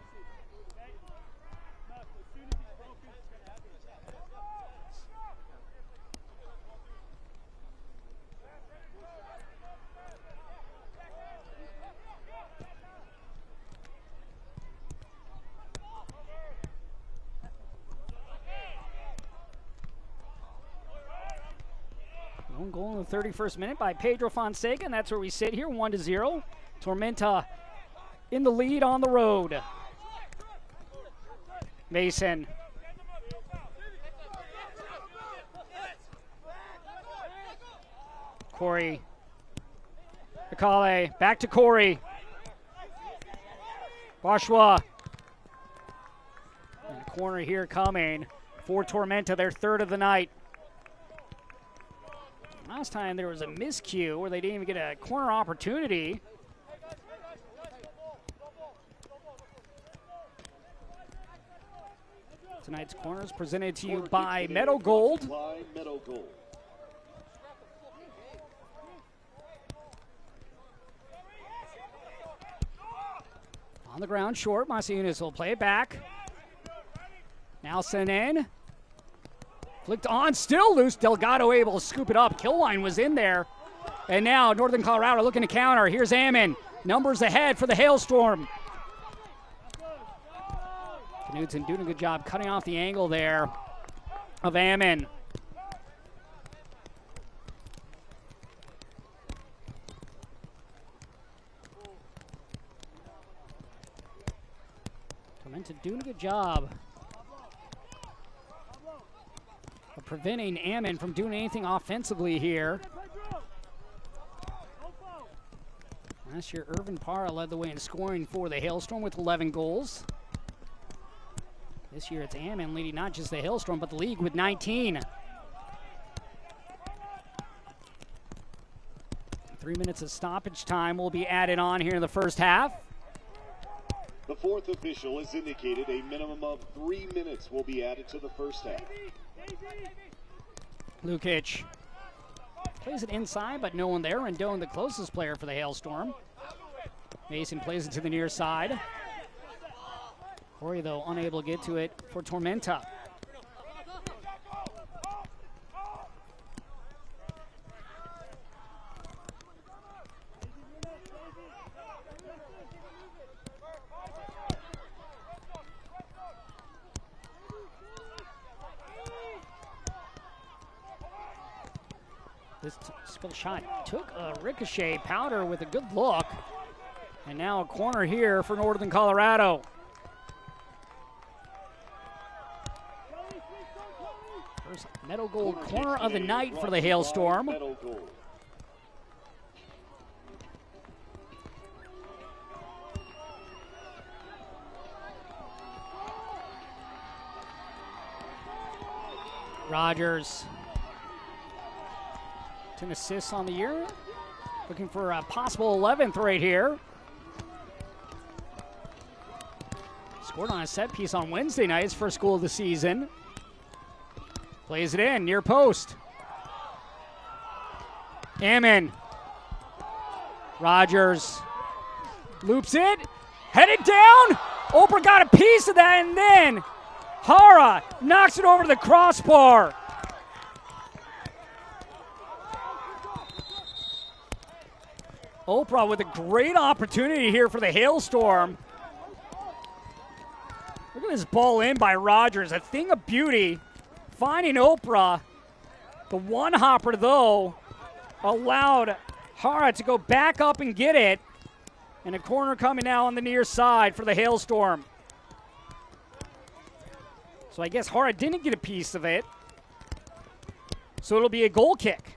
One goal in the 31st minute by Pedro Fonseca, and that's where we sit here, 1-0. Tormenta in the lead on the road. Mason. Corey. Akale, back to Corey. Boschwa. And a corner here coming for Tormenta, their third of the night. Last time there was a miscue where they didn't even get a corner opportunity. Tonight's corner is presented to you by Meadow Gold. On the ground, short. Masiunas will play it back. Now sent in. Flicked on, still loose. Delgado able to scoop it up. Killwine was in there. And now Northern Colorado looking to counter. Here's Ammon. Numbers ahead for the Hailstorm. Knudsen doing a good job cutting off the angle there of Ammon. Tormenta doing a good job of preventing Ammon from doing anything offensively here. Last year, Irvin Parra led the way in scoring for the Hailstorm with 11 goals. This year, it's Ammon leading not just the Hailstorm, but the league with 19. 3 minutes of stoppage time will be added on here in the first half. The fourth official has indicated a minimum of 3 minutes will be added to the first half. Lukic plays it inside, but no one there. Rendon, the closest player for the Hailstorm. Mason plays it to the near side. Corey, though, unable to get to it for Tormenta. This split shot took a ricochet. Powder with a good look. And now a corner here for Northern Colorado. First Meadow Gold corner of the night for the Hailstorm. Rogers. 10 assists on the year. Looking for a possible 11th right here. Scored on a set piece on Wednesday night, his first goal of the season. Plays it in, near post. Ammon. Rogers. Loops it. Headed down. Oprah got a piece of that, and then Hara knocks it over to the crossbar. Oprah with a great opportunity here for the Hailstorm. Look at this ball in by Rogers. A thing of beauty. Finding Oprah. The one hopper, though, allowed Hara to go back up and get it. And a corner coming now on the near side for the Hailstorm. So I guess Hara didn't get a piece of it. So it'll be a goal kick.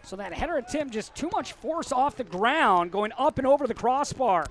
So that header attempt, just too much force off the ground, going up and over the crossbar.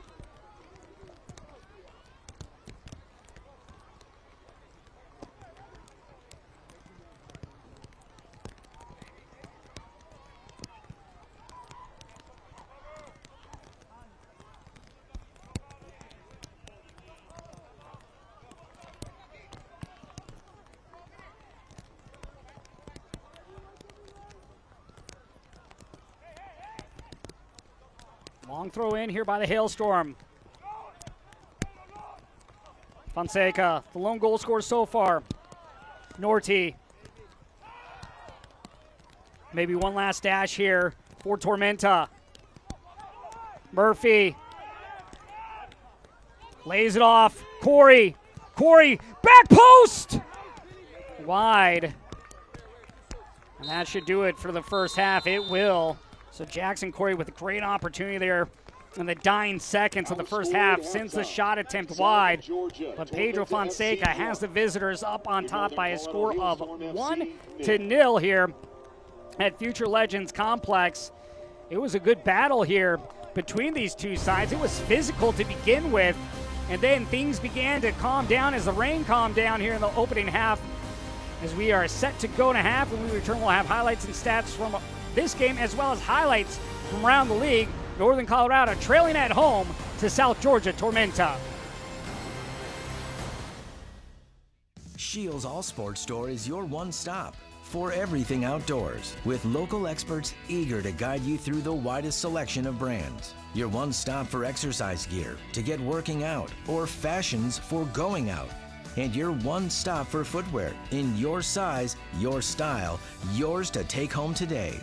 Long throw in here by the Hailstorm. Fonseca, the lone goal scorer so far. Norty. Maybe one last dash here for Tormenta. Murphy. Lays it off. Corey. Corey, back post! Wide. And that should do it for the first half. It will. So Jackson Corey with a great opportunity there in the dying seconds of the first half, sends the shot attempt wide. But Pedro Fonseca has the visitors up on top by a score of 1-0 here at Future Legends Complex. It was a good battle here between these two sides. It was physical to begin with, and then things began to calm down as the rain calmed down here in the opening half. As we are set to go to half, when we return, we'll have highlights and stats from this game as well as highlights from around the league. Northern Colorado trailing at home to South Georgia Tormenta. Shields All Sports Store is your one stop for everything outdoors, with local experts eager to guide you through the widest selection of brands. Your one stop for exercise gear to get working out or fashions for going out. And your one stop for footwear in your size, your style, yours to take home today.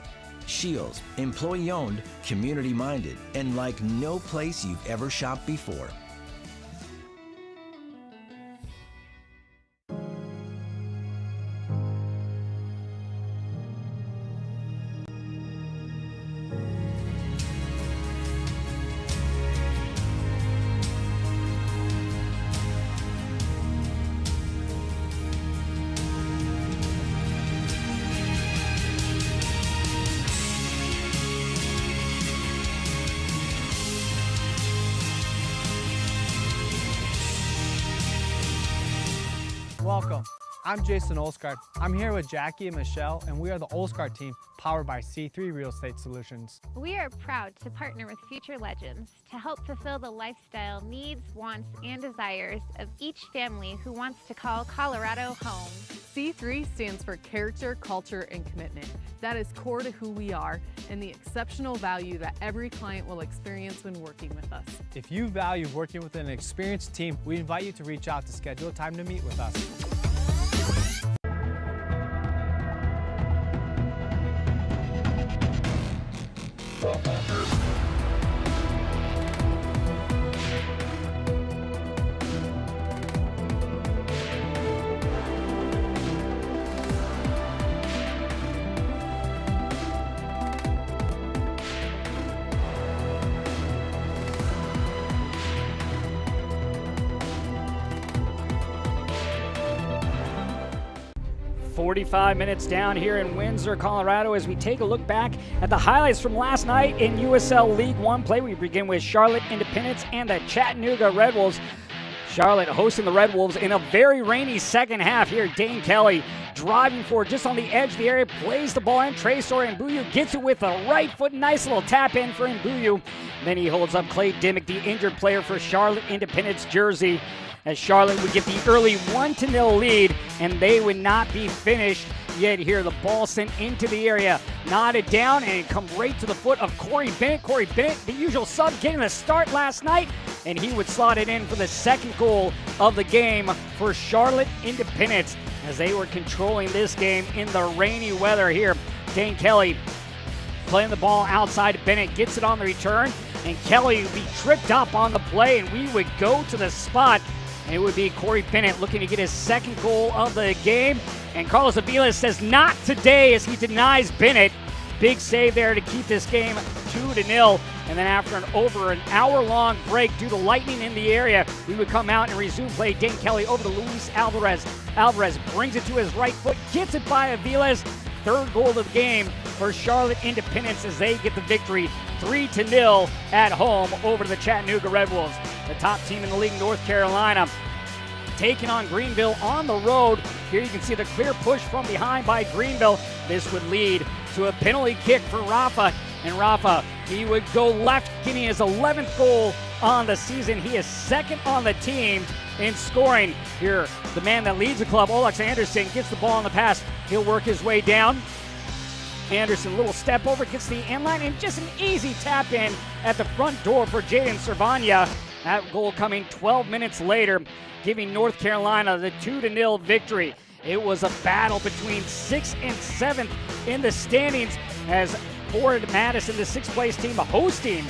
Shields, employee-owned, community-minded, and like no place you've ever shopped before. Welcome. I'm Jason Olskard. I'm here with Jackie and Michelle, and we are the Olskard team powered by C3 Real Estate Solutions. We are proud to partner with Future Legends to help fulfill the lifestyle needs, wants, and desires of each family who wants to call Colorado home. C3 stands for character, culture, and commitment. That is core to who we are and the exceptional value that every client will experience when working with us. If you value working with an experienced team, we invite you to reach out to schedule a time to meet with us. 45 minutes down here in Windsor, Colorado, as we take a look back at the highlights from last night in USL League One play. We begin with Charlotte Independence and the Chattanooga Red Wolves. Charlotte hosting the Red Wolves in a very rainy second half here. Dane Kelly driving forward just on the edge of the area, plays the ball in. Tresor Mbuyu gets it with a right foot. Nice little tap in for Mbuyu. Then he holds up Clay Dimmick, the injured player for Charlotte Independence jersey, as Charlotte would get the early 1-0 lead, and they would not be finished yet here. The ball sent into the area, nodded down, and it come right to the foot of Corey Bennett. Corey Bennett, the usual sub, getting the start last night, and he would slot it in for the second goal of the game for Charlotte Independence, as they were controlling this game in the rainy weather here. Dane Kelly playing the ball outside. Bennett gets it on the return, and Kelly would be tripped up on the play, and we would go to the spot. And it would be Corey Bennett looking to get his second goal of the game. And Carlos Aviles says not today, as he denies Bennett. Big save there to keep this game 2-0. And then after over an hour-long break due to lightning in the area, we would come out and resume play. Dane Kelly over to Luis Alvarez. Alvarez brings it to his right foot, gets it by Aviles. third goal of the game for Charlotte Independence as they get the victory 3-0 at home over the Chattanooga Red Wolves. The top team in the league, North Carolina, taking on Greenville on the road. Here you can see the clear push from behind by Greenville. This would lead to a penalty kick for Rafa. And Rafa, he would go left, getting his 11th goal on the season. He is second on the team in scoring. Here, the man that leads the club, Olex Anderson, gets the ball on the pass. He'll work his way down. Anderson, little step over, gets the end line, and just an easy tap in at the front door for Jaden Cervania. That goal coming 12 minutes later, giving North Carolina the 2-0 victory. It was a battle between 6th and 7th in the standings as Ford Madison, the 6th place team, hosting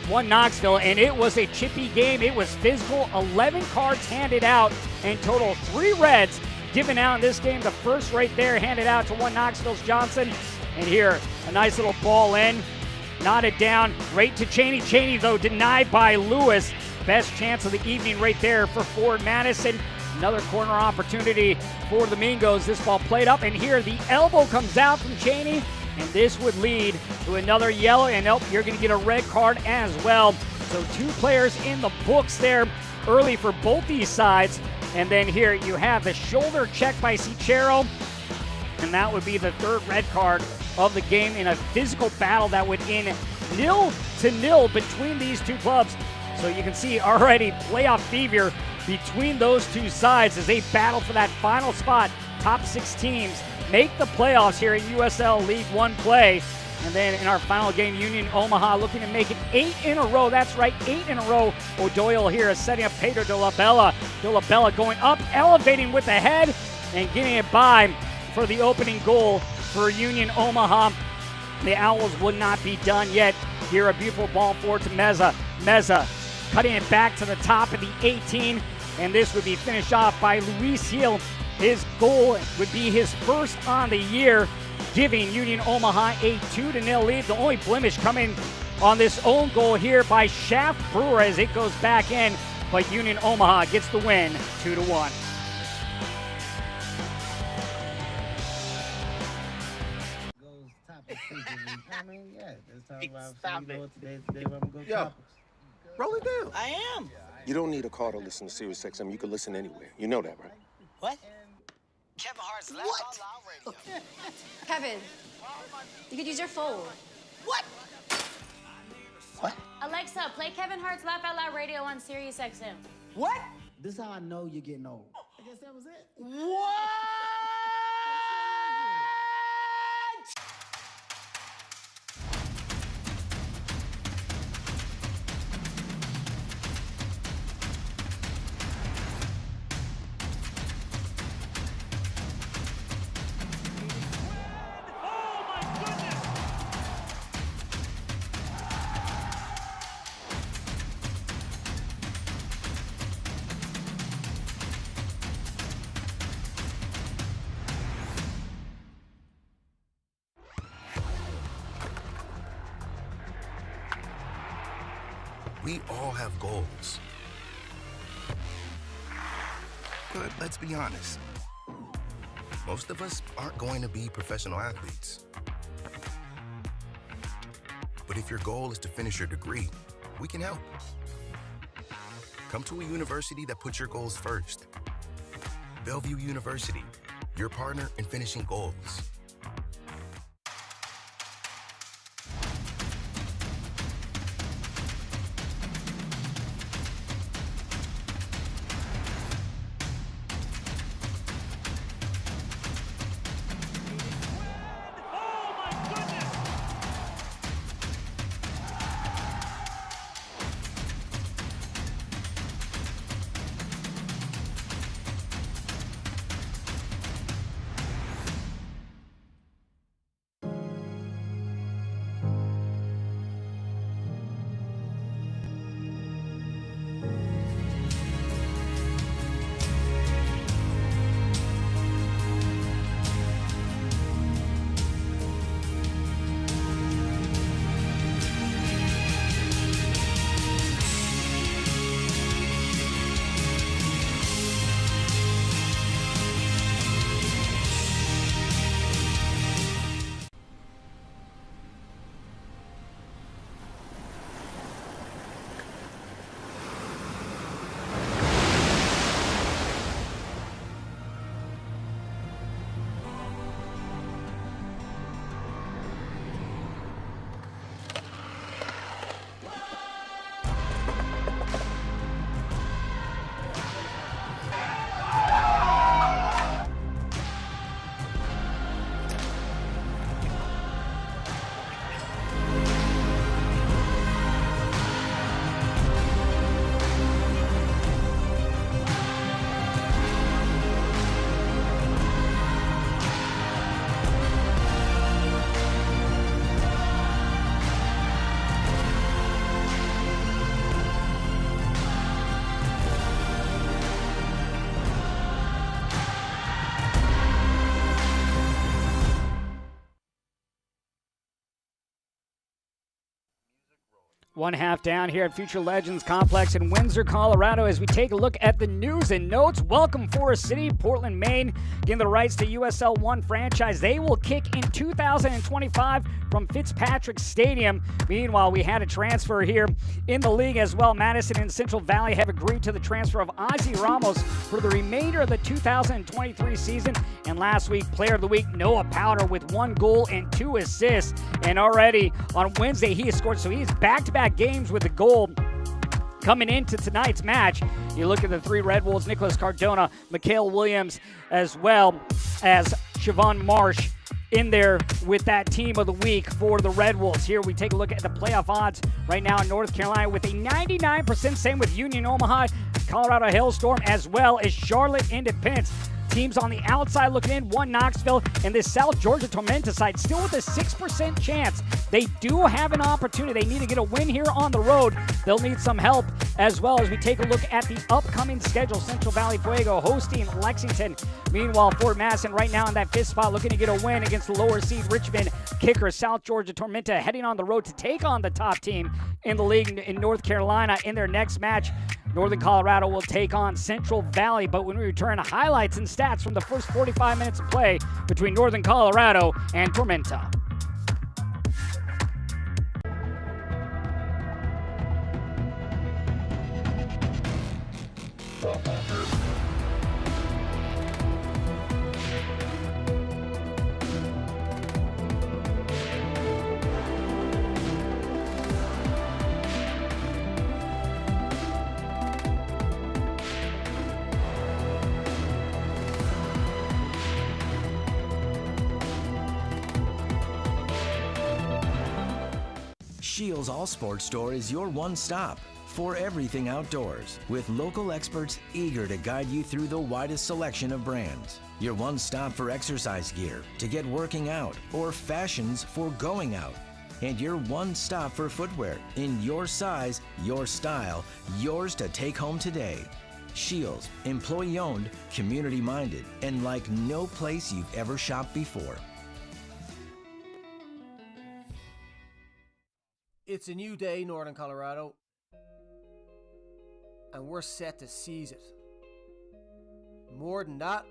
one Knoxville, and it was a chippy game. It was physical, 11 cards handed out, and total 3 reds given out in this game. The first right there handed out to one Knoxville's Johnson. And here, a nice little ball in, knotted down right to Cheney. Cheney, though, denied by Lewis. Best chance of the evening right there for Ford Madison. Another corner opportunity for the Mingos. This ball played up, and here the elbow comes out from Cheney, and this would lead to another yellow, and nope, you're going to get a red card as well. So 2 players in the books there early for both these sides. And then here you have the shoulder check by Cicero, and that would be the 3rd red card of the game in a physical battle that would end 0-0 between these 2 clubs. So you can see already playoff fever between those 2 sides as they battle for that final spot. Top 6 teams make the playoffs here in USL League One play. And then in our final game, Union Omaha looking to make it 8 in a row. That's right, 8 in a row. O'Doyle here is setting up Pedro de la Bella. De la Bella going up, elevating with the head, and getting it by for the opening goal for Union Omaha. The Owls would not be done yet. Here a beautiful ball forward to Meza. Meza cutting it back to the top of the 18, and this would be finished off by Luis Hill. His goal would be his first on the year, giving Union Omaha a 2-0 lead. The only blemish coming on this own goal here by Shaft Brewer as it goes back in, but Union Omaha gets the win 2-1. Stop it. Yo, roll it down. I am. You don't need a car to listen to Sirius XM. You can listen anywhere. You know that, right? What? Kevin Hart's Laugh Out Loud Radio. Kevin, you could use your phone. What? What? Alexa, play Kevin Hart's Laugh Out Loud Radio on Sirius XM. What? This is how I know you're getting old. I guess that was it. What? We all have goals. But let's be honest. Most of us aren't going to be professional athletes. But if your goal is to finish your degree, we can help. Come to a university that puts your goals first. Bellevue University, your partner in finishing goals. One half down here at Future Legends Complex in Windsor, Colorado, as we take a look at the news and notes. Welcome Forest City, Portland, Maine, getting the rights to USL One franchise. They will kick in 2025 from Fitzpatrick Stadium. Meanwhile, we had a transfer here in the league as well. Madison and Central Valley have agreed to the transfer of Ozzy Ramos for the remainder of the 2023 season. And last week, Player of the Week, Noah Powder with 1 goal and 2 assists. And already on Wednesday, he has scored, so he's back-to-back games with a goal. Coming into tonight's match, you look at the 3 Red Wolves, Nicholas Cardona, Mikhail Williams, as well as Siobhan Marsh in there with that team of the week for the Red Wolves. Here we take a look at the playoff odds right now in North Carolina with a 99%, same with Union Omaha, Colorado Hailstorm, as well as Charlotte Independence. Teams on the outside looking in, 1 Knoxville, and this South Georgia Tormenta side still with a 6% chance. They do have an opportunity. They need to get a win here on the road. They'll need some help as well as we take a look at the upcoming schedule. Central Valley Fuego hosting Lexington. Meanwhile, Fort Madison right now in that 5th spot looking to get a win against the lower seed Richmond Kickers. South Georgia Tormenta heading on the road to take on the top team in the league in North Carolina in their next match. Northern Colorado will take on Central Valley, but when we return, highlights and stats from the first 45 minutes of play between Northern Colorado and Tormenta. Shields All Sports Store is your one stop for everything outdoors, with local experts eager to guide you through the widest selection of brands. Your one stop for exercise gear to get working out or fashions for going out. And your one stop for footwear in your size, your style, yours to take home today. Shields, employee owned, community minded, and like no place you've ever shopped before. It's a new day, Northern Colorado, and we're set to seize it. More than that,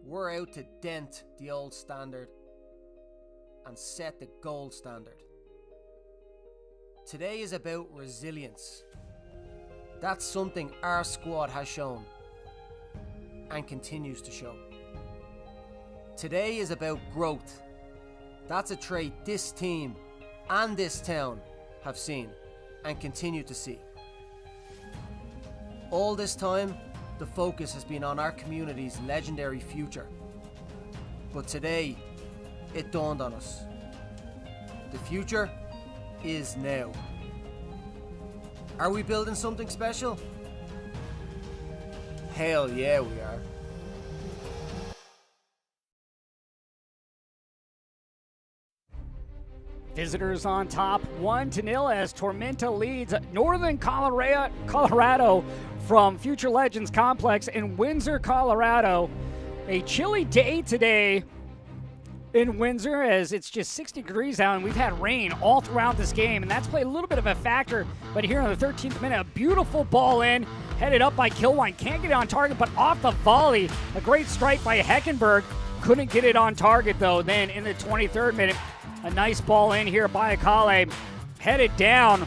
we're out to dent the old standard and set the gold standard. Today is about resilience. That's something our squad has shown and continues to show. Today is about growth. That's a trait this team and this town have seen and continue to see. All this time, the focus has been on our community's legendary future. But today, it dawned on us. The future is now. Are we building something special? Hell yeah, we are. Visitors on top 1-0 as Tormenta leads Northern Colorado from Future Legends Complex in Windsor, Colorado. A chilly day today in Windsor as it's just 60 degrees out and we've had rain all throughout this game, and that's played a little bit of a factor. But here in the 13th minute, a beautiful ball in, headed up by Kilwine. Can't get it on target, but off the volley. A great strike by Heckenberg. Couldn't get it on target though. Then in the 23rd minute, a nice ball in here by Akale, headed down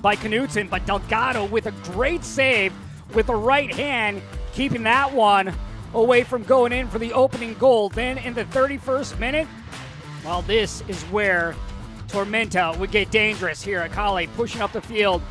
by Knutson, but Delgado with a great save with the right hand, keeping that one away from going in for the opening goal. Then in the 31st minute, well, this is where Tormenta would get dangerous here. Akale pushing up the field,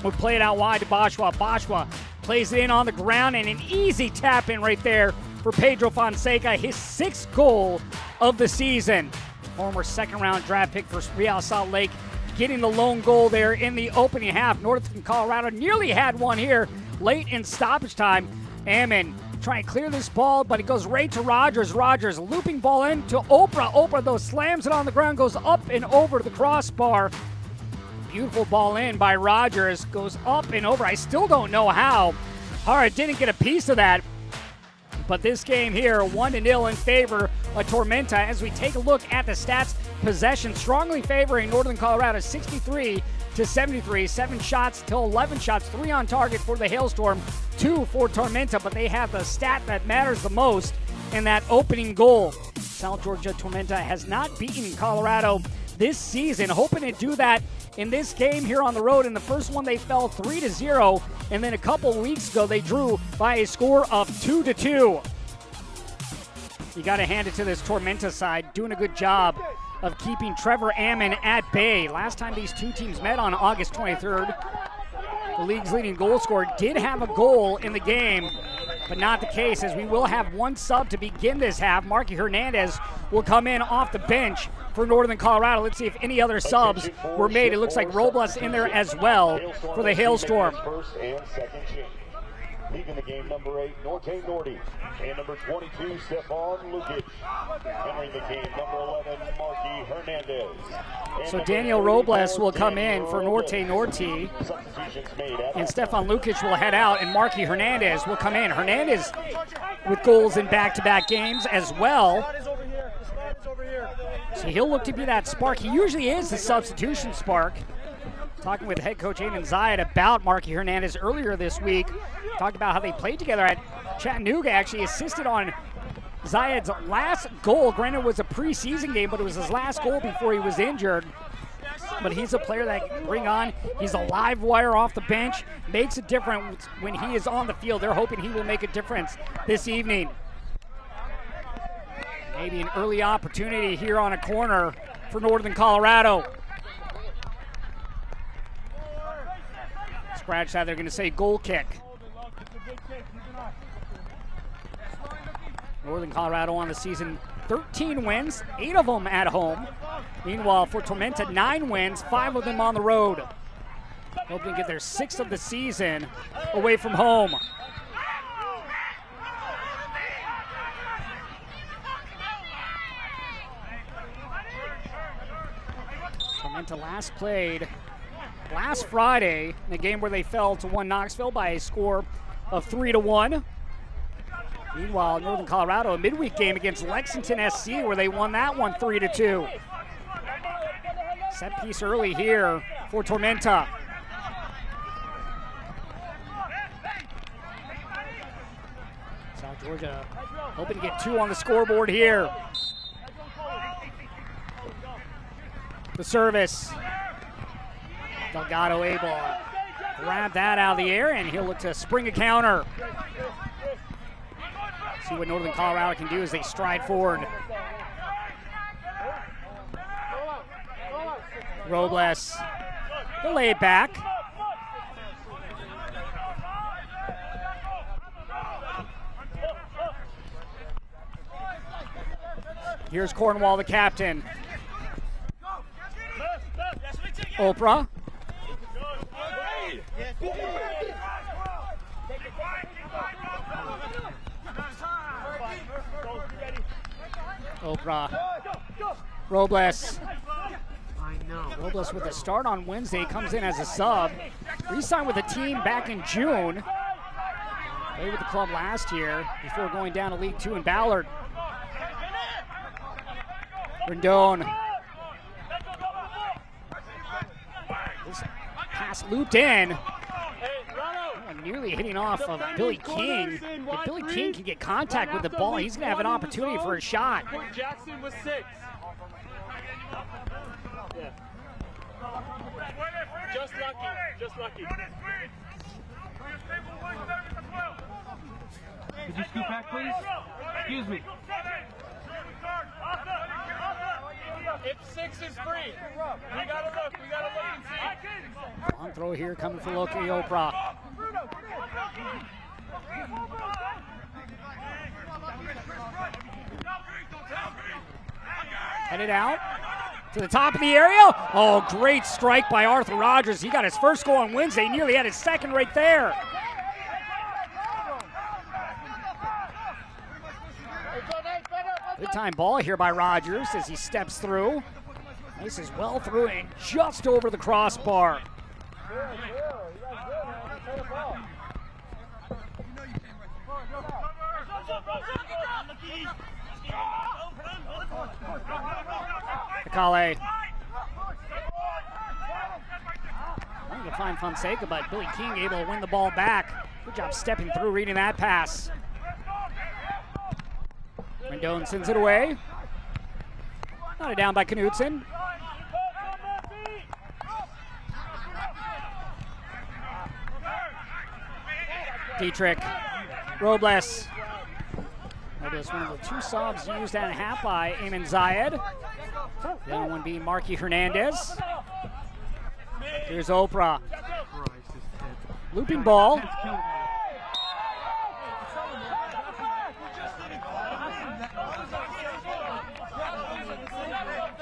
would play it out wide to Bashwa. Bashwa plays it in on the ground, and an easy tap in right there for Pedro Fonseca, his 6th goal of the season. Former 2nd-round draft pick for Real Salt Lake, getting the lone goal there in the opening half. Northern Colorado nearly had one here late in stoppage time. Ammon trying to clear this ball, but it goes right to Rogers. Rogers looping ball in to Oprah. Oprah, though, slams it on the ground, goes up and over the crossbar. Beautiful ball in by Rogers, goes up and over. I still don't know how. Hara didn't get a piece of that. But this game here, 1-0 in favor of Tormenta as we take a look at the stats. possession, strongly favoring Northern Colorado 63-73. 7 shots to 11 shots, 3 on target for the Hailstorm, 2 for Tormenta, but they have the stat that matters the most in that opening goal. South Georgia Tormenta has not beaten Colorado this season, hoping to do that in this game here on the road. In the first one, they fell 3-0, and then a couple weeks ago, they drew by a score of 2-2. You got to hand it to this Tormenta side, doing a good job of keeping Trevor Ammon at bay. Last time these two teams met on August 23rd, the league's leading goal scorer did have a goal in the game, but not the case, as we will have one sub to begin this half. Marky Hernandez will come in off the bench for Northern Colorado. Let's see if any other subs were made. It looks like Robles in there as well for the Hailstorm. First and second change. Leaving the game, number 8, Norte Norte, and number 22, Stefan Lukic. Entering the game, number 11, Marky Hernandez. So Daniel Robles will come in for Norte Norte, and Stefan Lukic will head out, and Marky Hernandez will come in. Hernandez with goals in back-to-back games as well. So he'll look to be that spark. He usually is the substitution spark. Talking with head coach Aiden Zayed about Marky Hernandez earlier this week. Talked about how they played together at Chattanooga. Actually assisted on Zayed's last goal. Granted, it was a preseason game, but it was his last goal before he was injured. But he's a player that can bring on. He's a live wire off the bench. Makes a difference when he is on the field. They're hoping he will make a difference this evening. Maybe an early opportunity here on a corner for Northern Colorado. Scratch that, they're going to say goal kick. Northern Colorado on the season, 13 wins, 8 of them at home. Meanwhile, for Tormenta, 9 wins, 5 of them on the road. Hoping to get their 6th of the season away from home. Tormenta last played last Friday in a game where they fell to 1 Knoxville by a score of 3-1. Meanwhile, Northern Colorado, a midweek game against Lexington SC where they won that one 3-2. Set piece early here for Tormenta. South Georgia hoping to get 2 on the scoreboard here. The service. Delgado able to grab that out of the air, and he'll look to spring a counter. See what Northern Colorado can do as they stride forward. Robles, he'll lay it back. Here's Cornwall, the captain. Oprah. Oprah. Robles. Robles with a start on Wednesday, comes in as a sub. Re-signed with the team back in June. Played with the club last year before going down to League Two in Ballard. Rendon. This pass looped in. Nearly hitting off of Billy King. If Billy King can get contact with the ball, he's going to have an opportunity for a shot. Jackson was 6. Yeah. Just lucky. Just lucky. Could you scoot back, please? Excuse me. If 6 is free, we gotta look and see. Long throw here coming for Loki Oprah. Headed out to the top of the area. Oh, great strike by Arthur Rogers. He got his first goal on Wednesday, nearly had his second right there. Good time ball here by Rogers as he steps through. Places well through and just over the crossbar. The Kakale. Trying to find Fonseca, but Billy King able to win the ball back. Good job stepping through, reading that pass. Rendon sends it away. Knotted down by Knutson. Dietrich. Robles. That is one of the 2 subs used at half by Eamon Zayed. The other one being Marky Hernandez. Here's Oprah. Looping ball.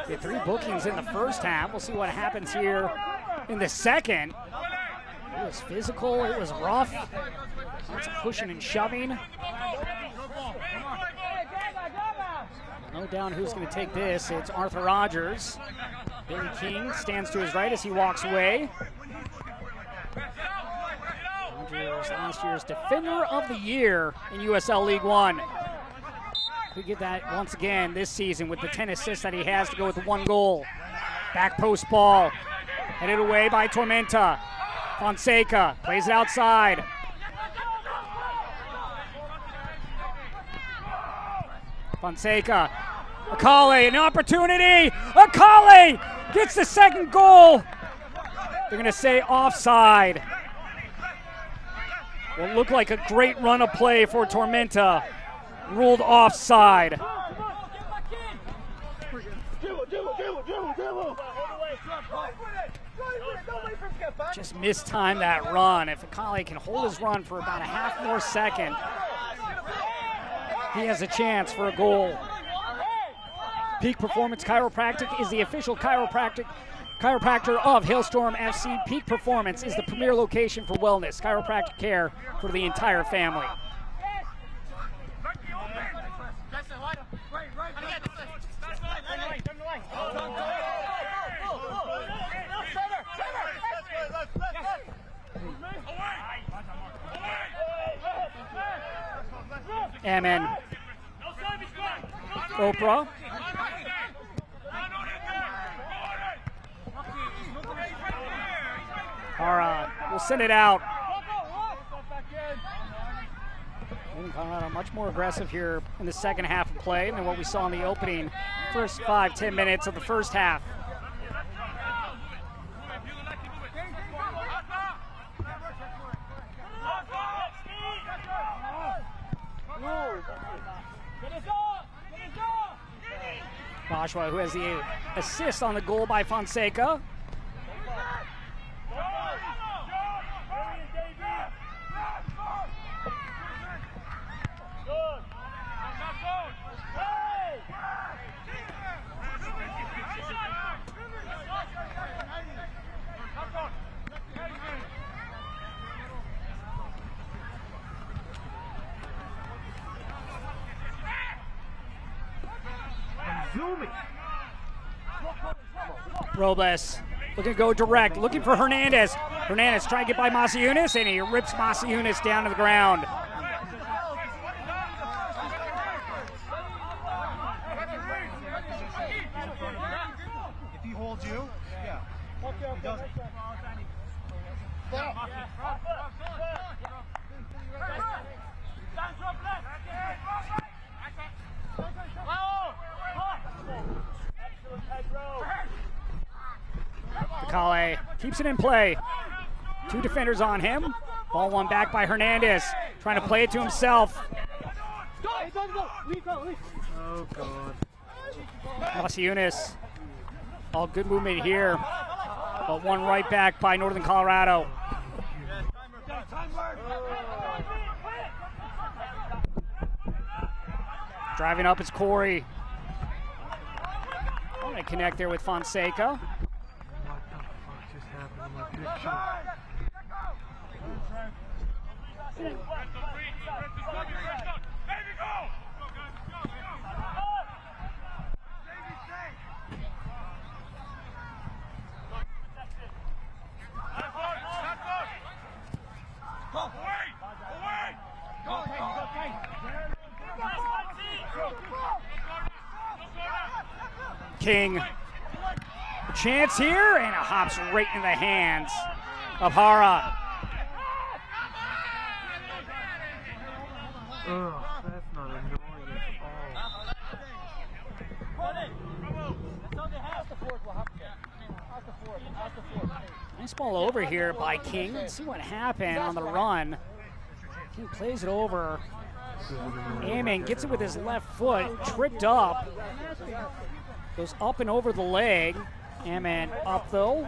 Get 3 bookings in the first half. We'll see what happens here in the second. It was physical, it was rough. Lots of pushing and shoving. No down who's going to take this. It's Arthur Rogers. Billy King stands to his right as he walks away. Rogers, last year's Defender of the Year in USL League One. We get that once again this season with the 10 assists that he has to go with the 1 goal. Back post ball. Headed away by Tormenta. Fonseca plays it outside. Fonseca. Akale, an opportunity. Akale gets the second goal. They're going to say offside. Will look like a great run of play for Tormenta. Ruled offside. Just mistimed that run. If Akale can hold his run for about a half more second, he has a chance for a goal. Peak Performance Chiropractic is the official chiropractor of Hailstorm FC. Peak Performance is the premier location for wellness, chiropractic care for the entire family. Amen. Oprah. Hara will send it out. Colorado much more aggressive here in the second half of play than what we saw in the opening first 5-10 minutes of the first half. Bashwa, who has the assist on the goal by Fonseca. Robles looking to go direct, looking for Hernandez. Hernandez trying to get by Masiunas, and he rips Masiunas down to the ground. If he holds you, yeah. He doesn't. Kakale keeps it in play. 2 defenders on him. Ball won back by Hernandez, trying to play it to himself. Oh, God. Masiunas. All good movement here, but one right back by Northern Colorado. Driving up is Corey. Trying to connect there with Fonseca. King A chance here, and it hops right in the hands of Hara. Oh, that's not annoying at all. Nice ball over here by King. Let's see what happened on the run. King plays it over. Amen gets it with his left foot, tripped up. Goes up and over the leg. Amen up though.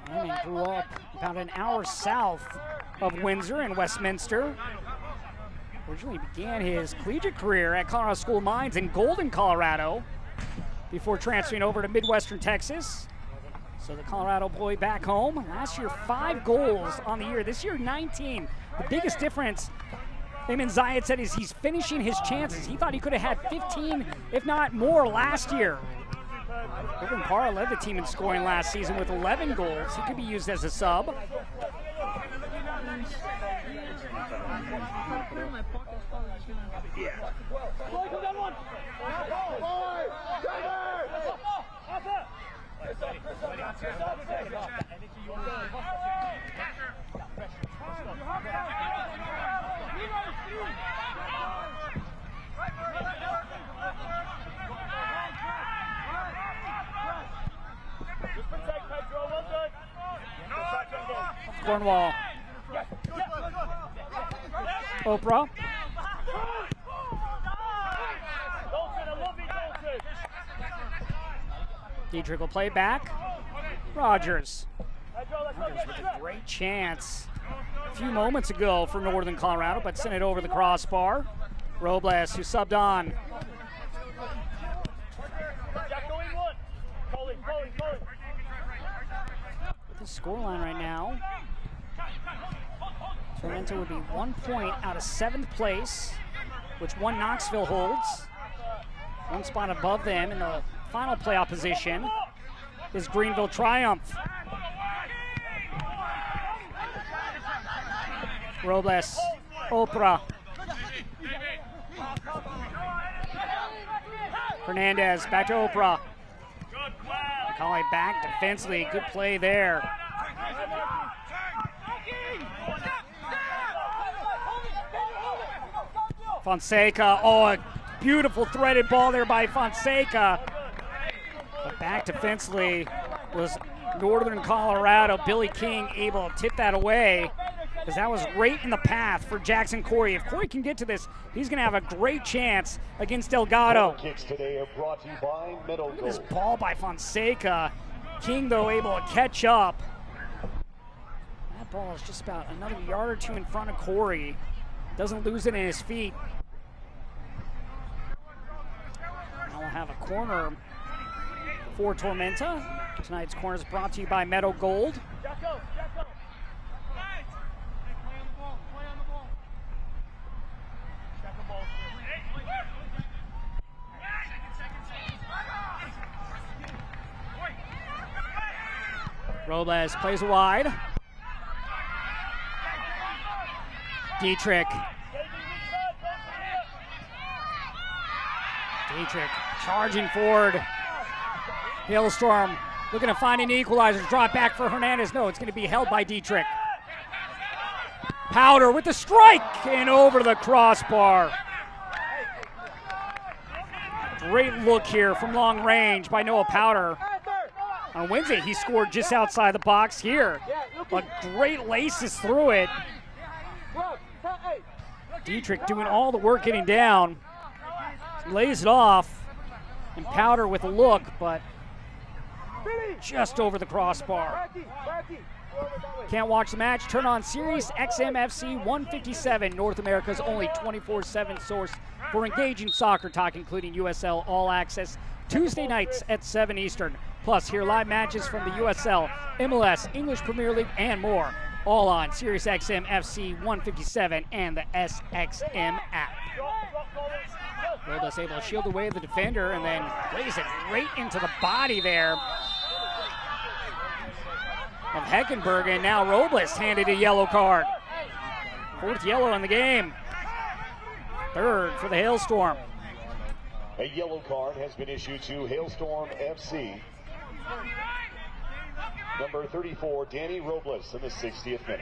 Amen grew up about an hour south of Windsor in Westminster. Originally began his collegiate career at Colorado School of Mines in Golden, Colorado, before transferring over to Midwestern Texas. So the Colorado boy back home. Last year, 5 goals on the year. This year, 19. The biggest difference, Eamon Zayed said, is he's finishing his chances. He thought he could have had 15, if not more, last year. Irvin Parra led the team in scoring last season with 11 goals. He could be used as a sub. Cornwall. Oprah. Dietrich will play back. Rogers. Rogers with a great chance a few moments ago for Northern Colorado, but sent it over the crossbar. Robles, who subbed on. With the scoreline right now, Tormenta would be 1 point out of 7th place, which one Knoxville holds. 1 spot above them in the final playoff position is Greenville Triumph. Robles, Oprah. Hernandez, back to Oprah. Calling back defensively, good play there. Fonseca, oh, a beautiful threaded ball there by Fonseca. But back defensively was Northern Colorado. Billy King able to tip that away, because that was right in the path for Jackson Corey. If Corey can get to this, he's going to have a great chance against Delgado. Kicks today are brought to you by Middle Look at this ball by Fonseca. King, though, able to catch up. That ball is just about another yard or 2 in front of Corey. Doesn't lose it in his feet. Now we'll have a corner for Tormenta. Tonight's corner is brought to you by Meadow Gold. Robles plays wide. Dietrich. Dietrich charging forward. Hailstorm looking to find an equalizer. Drop back for Hernandez. No, it's going to be held by Dietrich. Powder with the strike and over the crossbar. Great look here from long range by Noah Powder. On Wednesday, he scored just outside the box here. But great laces through it. Dietrich doing all the work getting down. Lays it off. And Powder with a look, but just over the crossbar. Can't watch the match? Turn on Sirius XM FC 157, North America's only 24/7 source for engaging soccer talk, including USL All Access, Tuesday nights at 7 Eastern. Plus, hear live matches from the USL, MLS, English Premier League, and more. All on Sirius XM FC 157 and the SXM app. Robles able to shield away the defender and then plays it right into the body there of Heckenberg, and now Robles handed a yellow card. 4th yellow in the game. 3rd for the Hailstorm. A yellow card has been issued to Hailstorm FC. Number 34, Danny Robles, in the 60th minute.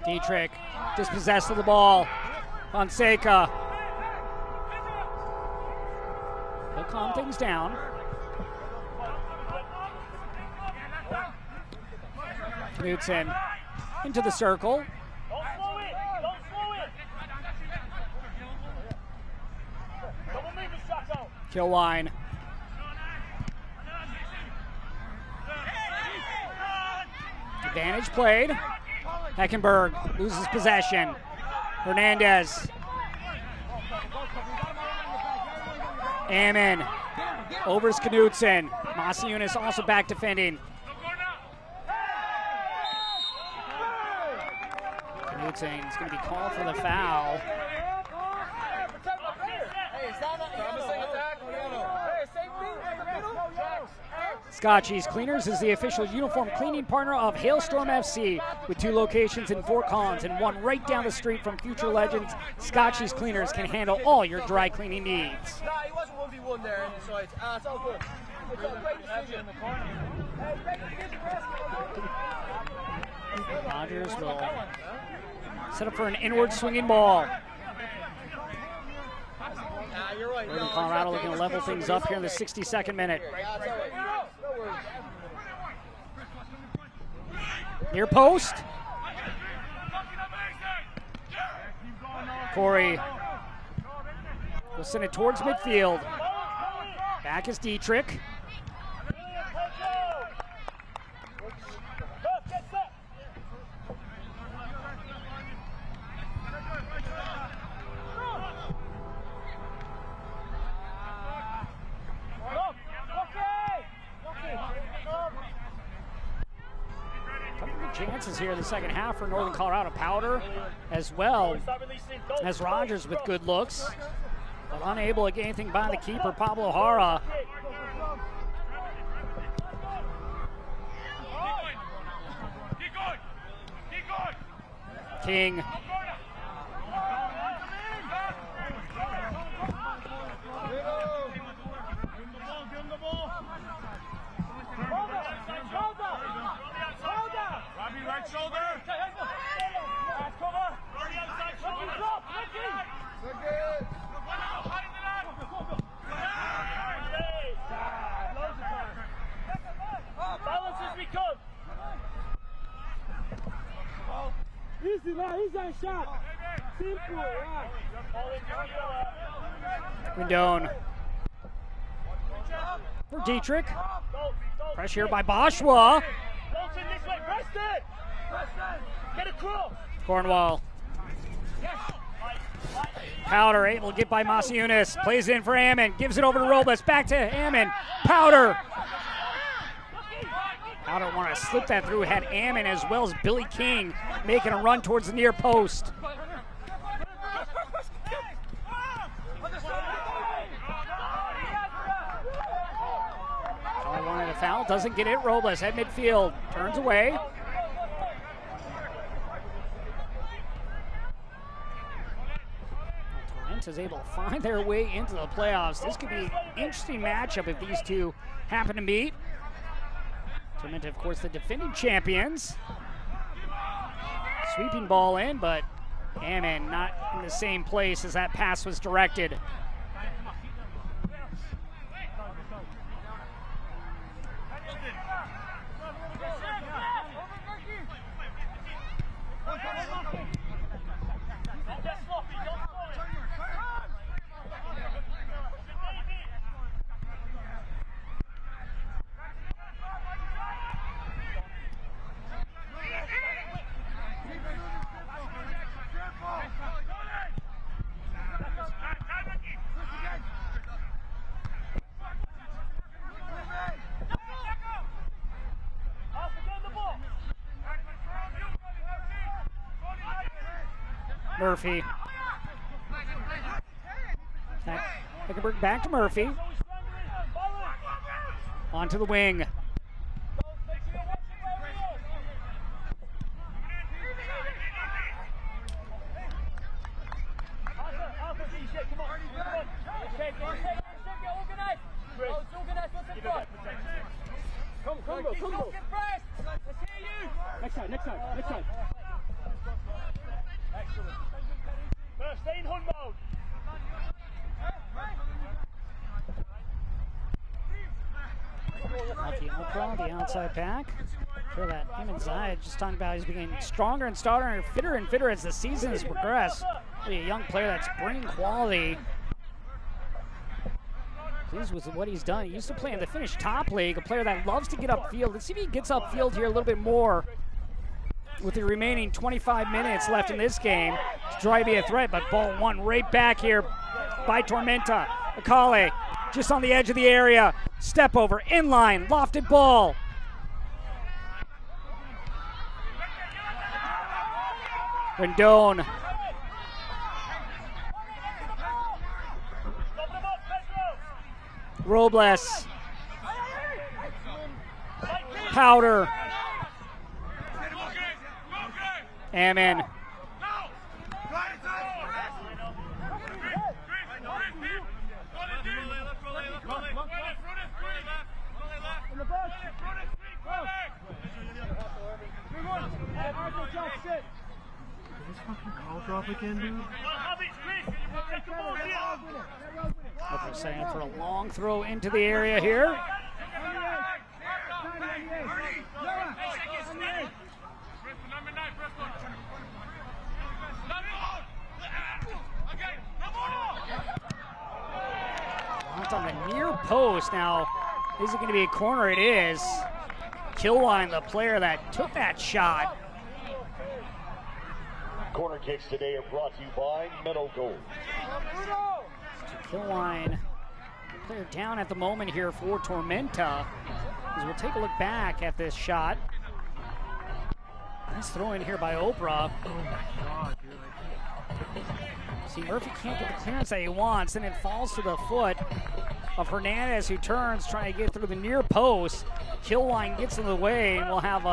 Dietrich dispossessed of the ball. Fonseca. He'll calm things down. Knudsen into the circle. Kilwine. Advantage played. Heckenberg loses possession. Hernandez. Ammon. Overs Knudsen. Masiunas also back defending. Knudsen is going to be called for the foul. Scotchy's Cleaners is the official uniform cleaning partner of Hailstorm FC with 2 locations in Fort Collins and 1 right down the street from Future Legends. Scotchy's Cleaners can handle all your dry cleaning needs. Nah, he wasn't 1v1 there inside. It's all good. It's all great decision. Rogers will set up for an inward swinging ball. Northern Colorado looking to level things up here in the 62nd minute. Near post. Corey will send it towards midfield. Back is Dietrich. Chances here in the second half for Northern Colorado. Powder as well as Rogers with good looks, but unable to get anything by the keeper, Pablo Jara. King. Right shoulder. Balance as we come. Easy, man. He's on shot. Simple. Rendon. For Dietrich. Pressure by Boschwa. Cornwall. Powder able to get by Masiunas. Plays it in for Ammon. Gives it over to Robles. Back to Ammon. Powder. Powder wanted to slip that through. Had Ammon as well as Billy King making a run towards the near post. Wanted a foul. Doesn't get it. Robles at midfield. Turns away. Tormenta is able to find their way into the playoffs. This could be an interesting matchup if these two happen to meet. Tormenta, of course, the defending champions. Sweeping ball in, but Ammon not in the same place as that pass was directed. Murphy. Heckenberg back to Murphy. Onto the wing. Next side. Excellent. Stay in hunt mode. Lucky Oprah, the outside back. Feel that him and Zayed just talking about he's becoming stronger and fitter as the season has progressed. Really a young player that's bringing quality. Pleased with what he's done. He used to play in the Finnish top league, a player that loves to get upfield. Let's see if he gets upfield here a little bit more with the remaining 25 minutes left in this game to try to be a threat, but ball won right back here by Tormenta. Akale just on the edge of the area. Step over, inline, lofted ball. Rendon. Robles. Powder. Ammon. Is this fucking call drop again, dude? Looking setting up for a long throw into the area here. It's on the near post now. Is it going to be a corner? It is. Killwine, the player that took that shot. Corner kicks today are brought to you by Meadow Gold. Killwine, player down at the moment here for Tormenta. As we'll take a look back at this shot. Nice throw in here by Oprah. Oh my god, dude. See, Murphy can't get the clearance that he wants, and it falls to the foot of Hernandez, who turns, trying to get through the near post. Killwine gets in the way, and we'll have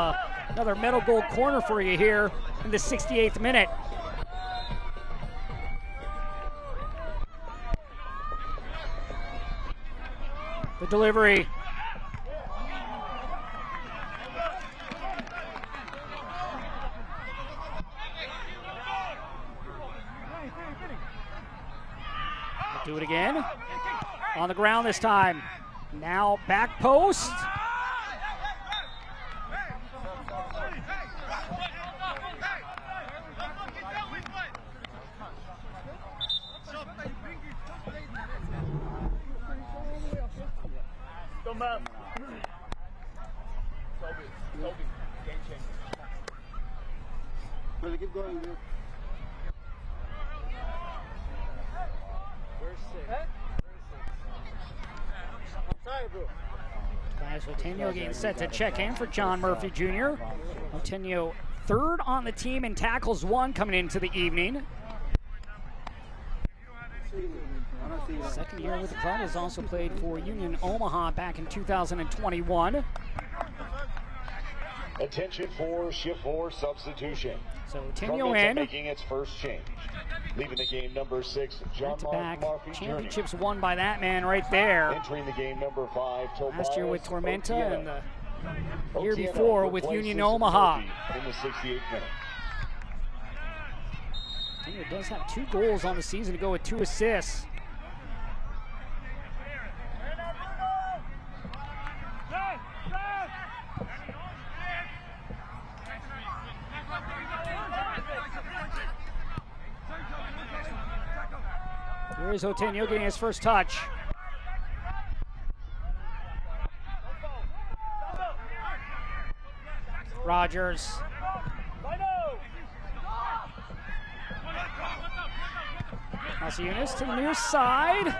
another Meadow Gold corner for you here in the 68th minute. The delivery. Do it again. On the ground this time. Now back post. Brother, keep going, dude. Where's 6? I'm tired, bro. As Otenyo getting set to check in for John Murphy Jr. Otenyo third on the team in tackles won coming into the evening. Second year with the club, has also played for Union Omaha back in 2021. Attention for shift 4 substitution. So Otenyo Tormenta in. making its first change. Leaving the game number 6, John Back-to-back Murphy championships Jr. won by that man right there. Entering the game number 5, Tobias Last year with Tormenta Otieno. and the year Otieno before with replaces Union Omaha. Murphy in the 68th minute. Otenyo does have 2 goals on the season to go with 2 assists. Here is Otenyo getting his first touch. Rogers. Alciunas to the near side.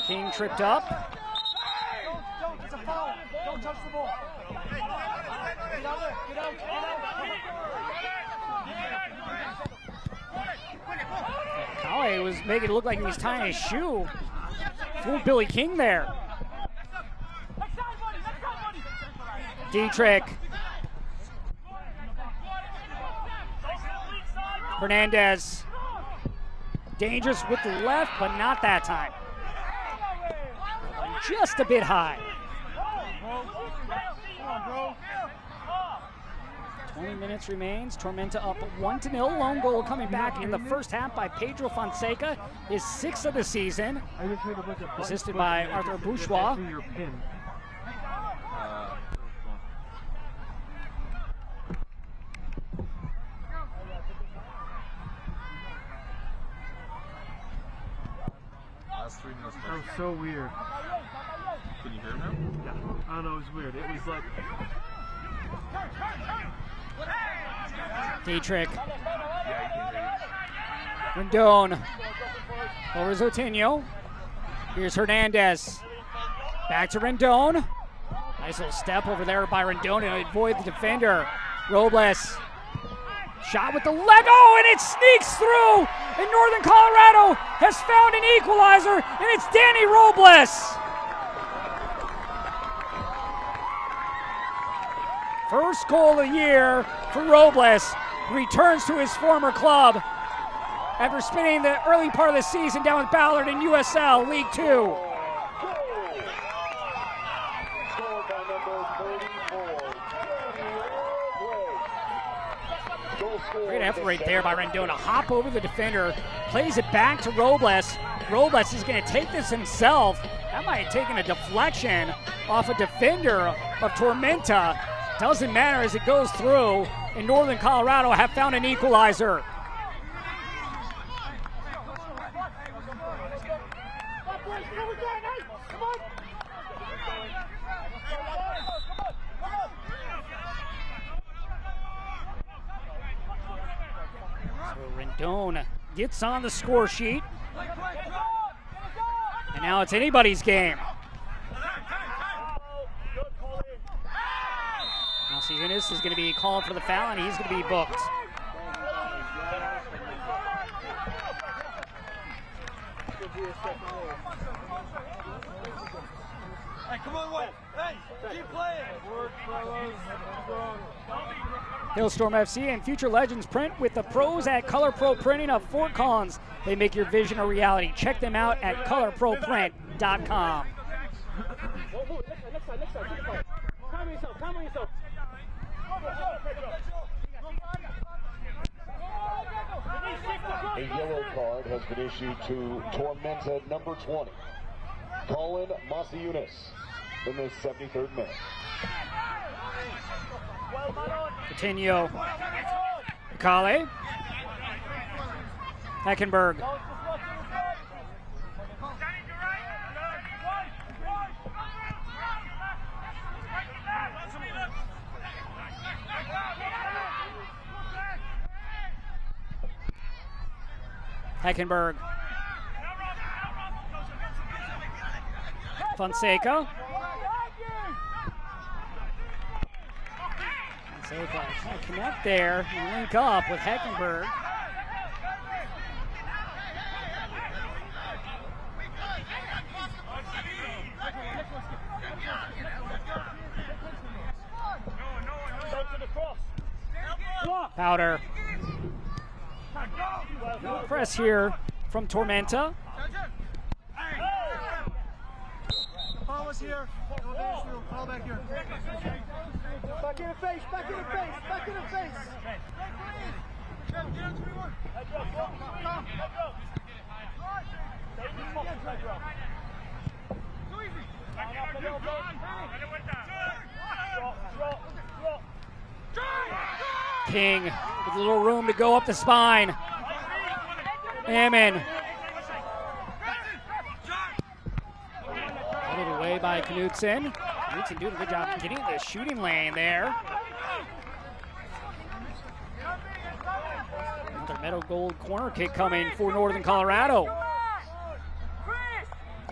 King tripped up. It's a foul. Don't touch the ball. Kale was making it look like he was tying his shoe. Fooled Billy King there. Dietrich. Hernandez. Dangerous with the left, but not that time. Just a bit high. 20 minutes remains. Tormenta up 1-0. Lone goal coming back in the first half by Pedro Fonseca, his 6th of the season. Assisted by Arthur Bourgeois. That was so weird. Can you hear him? Yeah. I don't know, it was weird. It was like... Dietrich. Rendon. Over Zotinho. Here's Hernandez. Back to Rendon. Nice little step over there by Rendon to avoid the defender. Robles. Shot with the leg. Oh, and it sneaks through. And Northern Colorado has found an equalizer, and it's Danny Robles. First goal of the year for Robles. Returns to his former club after spending the early part of the season down with Ballard in USL League Two. Great effort right there by Rendon to hop over the defender, plays it back to Robles. Robles is going to take this himself. That might have taken a deflection off a defender of Tormenta. Doesn't matter as it goes through, and Northern Colorado have found an equalizer. Rendon gets on the score sheet. And now it's anybody's game. Yunus is going to be called for the foul, and he's going to be booked. Hey, come on, Will. Hey, keep playing. Hailstorm FC and Future Legends print with the pros at Color Pro Printing of Fort Collins. They make your vision a reality. Check them out at colorproprint.com. A yellow card has been issued to Tormenta number 20, Colin Masiunas, in the 73rd minute. Coutinho. Kale. Heckenberg. Heckenberg. Fonseca. Fonseca trying to connect there and link up with Heckenberg. Powder. No press here from Tormenta. Paul was here. Paul back here. Back in the face, back in the face, back in the face. King with a little room to go up the spine. Ammon. Put it away by Knudsen. Knudsen doing a good job getting in the shooting lane there. Another metal gold corner kick coming for Northern Colorado.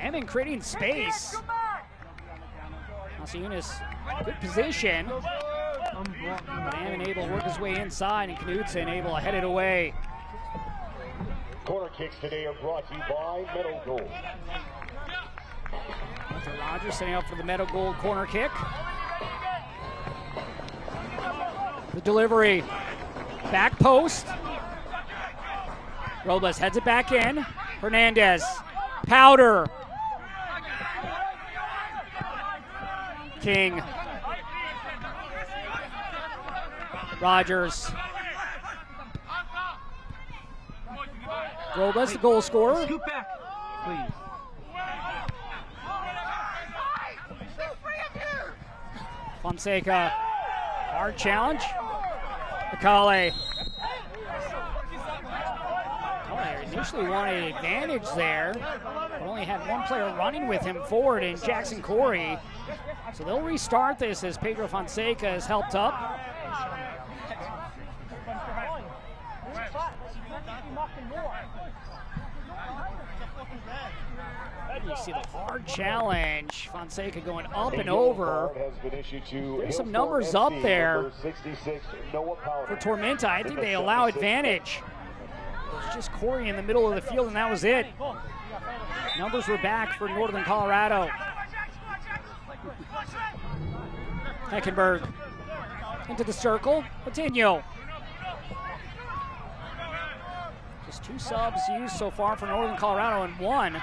Ammon creating space. Masiunas, good position. But Ammon able to work his way inside, and Knudsen able to head it away. Corner kicks today are brought to you by Meadow Gold. Arthur Rogers setting up for the Meadow Gold corner kick. The delivery, back post. Robles heads it back in. Hernandez, Powder. King. Rogers. Robles, the goal scorer. Scoot back, please. Fonseca, hard challenge. Akale. Initially wanted advantage there, but only had one player running with him forward in Jackson Corey. So they'll restart this as Pedro Fonseca is helped up. You see the hard challenge. Fonseca going up and over. There's some numbers up there for Tormenta. I think they allow advantage. It was just Corey in the middle of the field, and that was it. Numbers were back for Northern Colorado. Heckenberg into the circle. Patino. Just 2 subs used so far for Northern Colorado and 1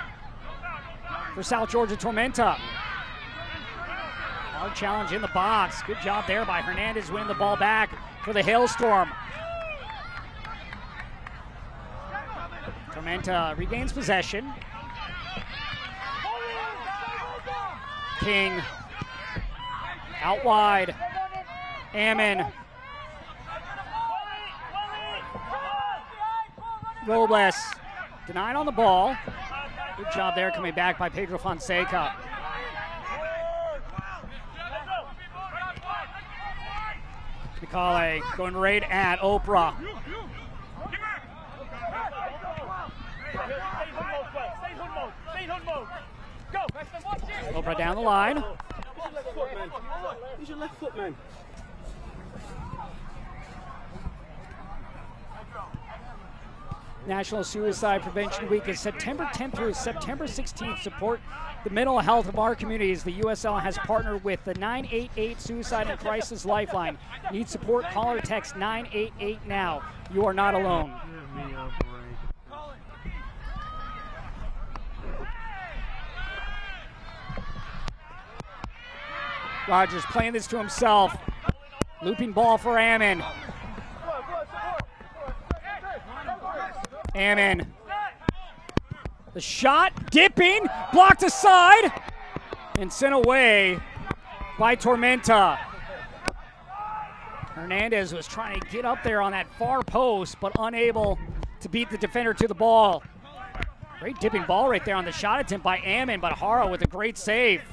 for South Georgia Tormenta. Hard challenge in the box. Good job there by Hernandez winning the ball back for the Hailstorm. Tormenta regains possession. King out wide. Ammon. Robles denied on the ball. Good job there coming back by Pedro Fonseca. Mikale going right at Oprah. Oprah down the line. Use your left foot, man. National Suicide Prevention Week is September 10th through September 16th. Support the mental health of our communities. The USL has partnered with the 988 Suicide and Crisis Lifeline. Need support? Call or text 988 now. You are not alone. Give me a break. Rogers playing this to himself. Looping ball for Ammon. Ammon. The shot, dipping, blocked aside, and sent away by Tormenta. Hernandez was trying to get up there on that far post, but unable to beat the defender to the ball. Great dipping ball right there on the shot attempt by Ammon, but Hara with a great save.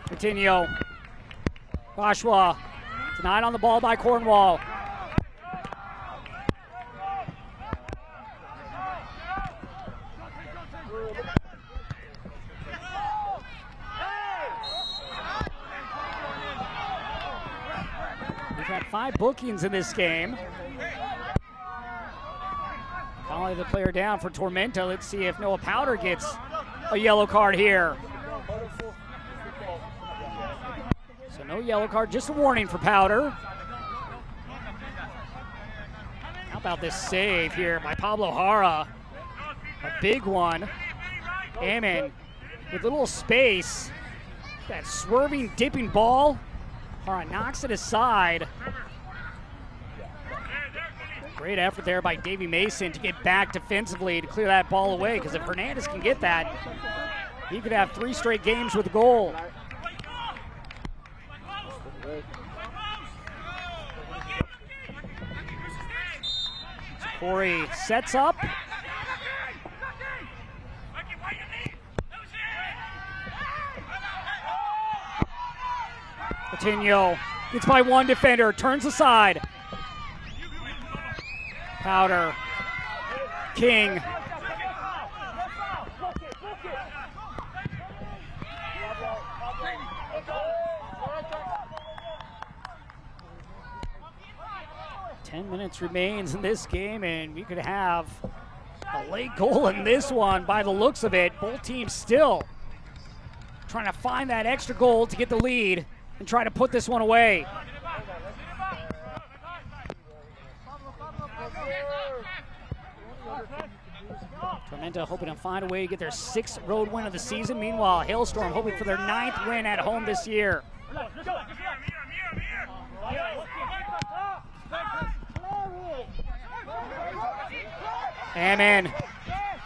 Coutinho. Bashwa denied on the ball by Cornwall. We've had 5 bookings in this game. Calling the player down for Tormenta. Let's see if Noah Powder gets a yellow card here. So no yellow card, just a warning for Powder. How about this save here by Pablo Hara? A big one. Ammon with a little space. That swerving, dipping ball. Hara knocks it aside. Great effort there by Davey Mason to get back defensively to clear that ball away, because if Hernandez can get that, he could have 3 straight games with a goal. So Corey sets up. Coutinho gets by one defender, turns aside. Powder. King. Ten minutes remains in this game, and we could have a late goal in this one by the looks of it. Both teams still trying to find that extra goal to get the lead and try to put this one away. Tormenta hoping to find a way to get their 6th road win of the season. Meanwhile, Hailstorm hoping for their 9th win at home this year. Amen.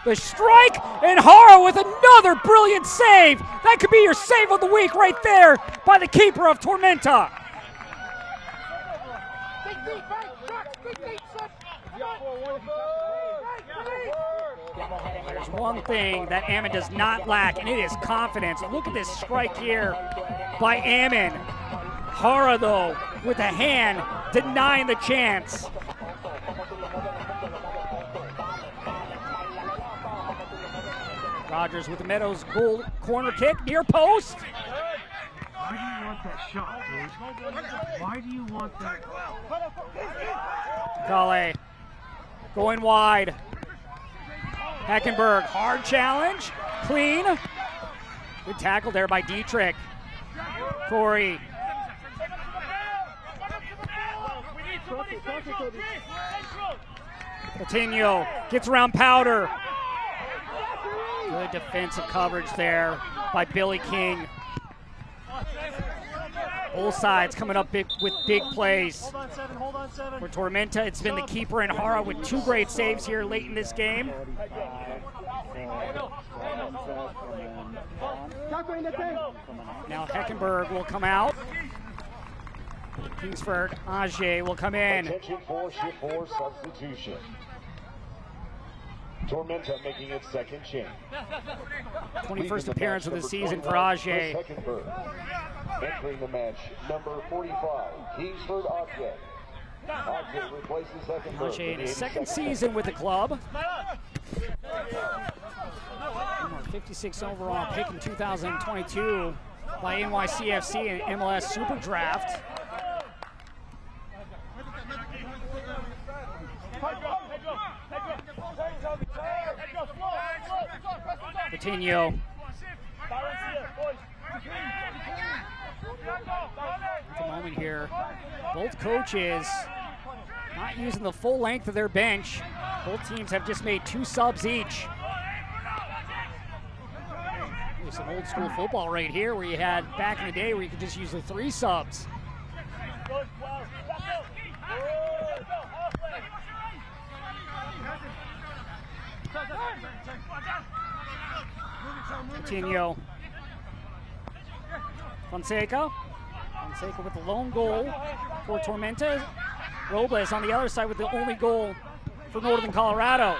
The strike, and Hara with another brilliant save. That could be your save of the week right there by the keeper of Tormenta. There's one thing that Ammon does not lack, and it is confidence. Look at this strike here by Ammon. Hara, though, with a hand denying the chance. Rogers with the Meadows goal corner kick, near post. Why do you want that shot, dude? Why do you want that? Kale going wide. Heckenberg, hard challenge, clean. Good tackle there by Dietrich. Corey. Coutinho gets around Powder. Good defensive coverage there by Billy King. Both sides coming up big with big plays. For Tormenta, it's been the keeper and Hara with 2 great saves here late in this game. Now Heckenberg will come out. Kingsford Ajay will come in. Attention for shift 4 substitution. Tormenta making its 2nd change. 21st appearance of the season for Ajay. Entering the match, number 45, Kingsford Ajay. Ajay replaces Heckenberg. Ajay in his 2nd season with the club. 56 overall pick in 2022 by NYCFC and MLS Super Draft. Coutinho. At the moment here, both coaches not using the full length of their bench. Both teams have just made 2 subs each. There's some old school football right here where you had back in the day where you could just use the 3 subs. Coutinho. Fonseca with the lone goal for Tormenta. Robles on the other side with the only goal for Northern Colorado.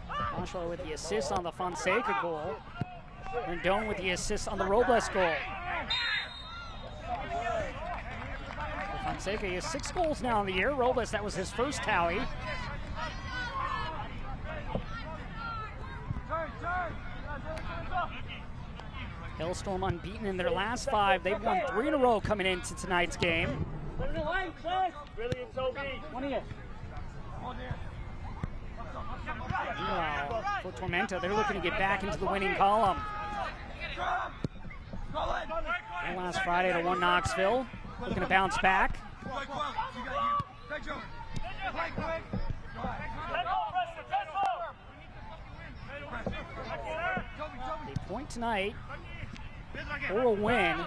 Joshua with the assist on the Fonseca goal. Rendon with the assist on the Robles goal. For Fonseca, he has 6 goals now in the year. Robles, that was his first tally. Hailstorm unbeaten in their last 5. They've won 3 in a row coming into tonight's game. For Tormenta, they're looking to get back into the winning column. And last Friday to 1 Knoxville, looking to bounce back. They point tonight or a win.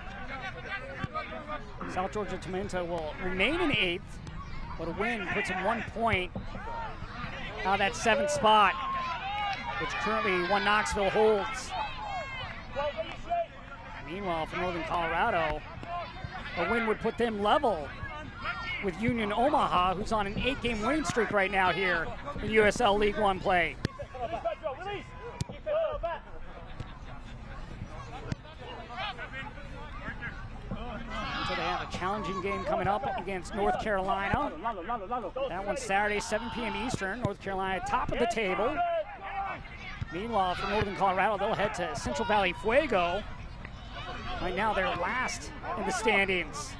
South Georgia Tormenta will remain in 8th, but a win puts them 1 point out of that 7th spot, which currently 1 Knoxville holds. Meanwhile, for Northern Colorado, a win would put them level with Union Omaha, who's on an 8-game winning streak right now here in USL League One play. have a challenging game coming up against North Carolina. That one's Saturday, 7 p.m. Eastern. North Carolina top of the table. Meanwhile, for Northern Colorado, they'll head to Central Valley Fuego. Right now, they're last in the standings.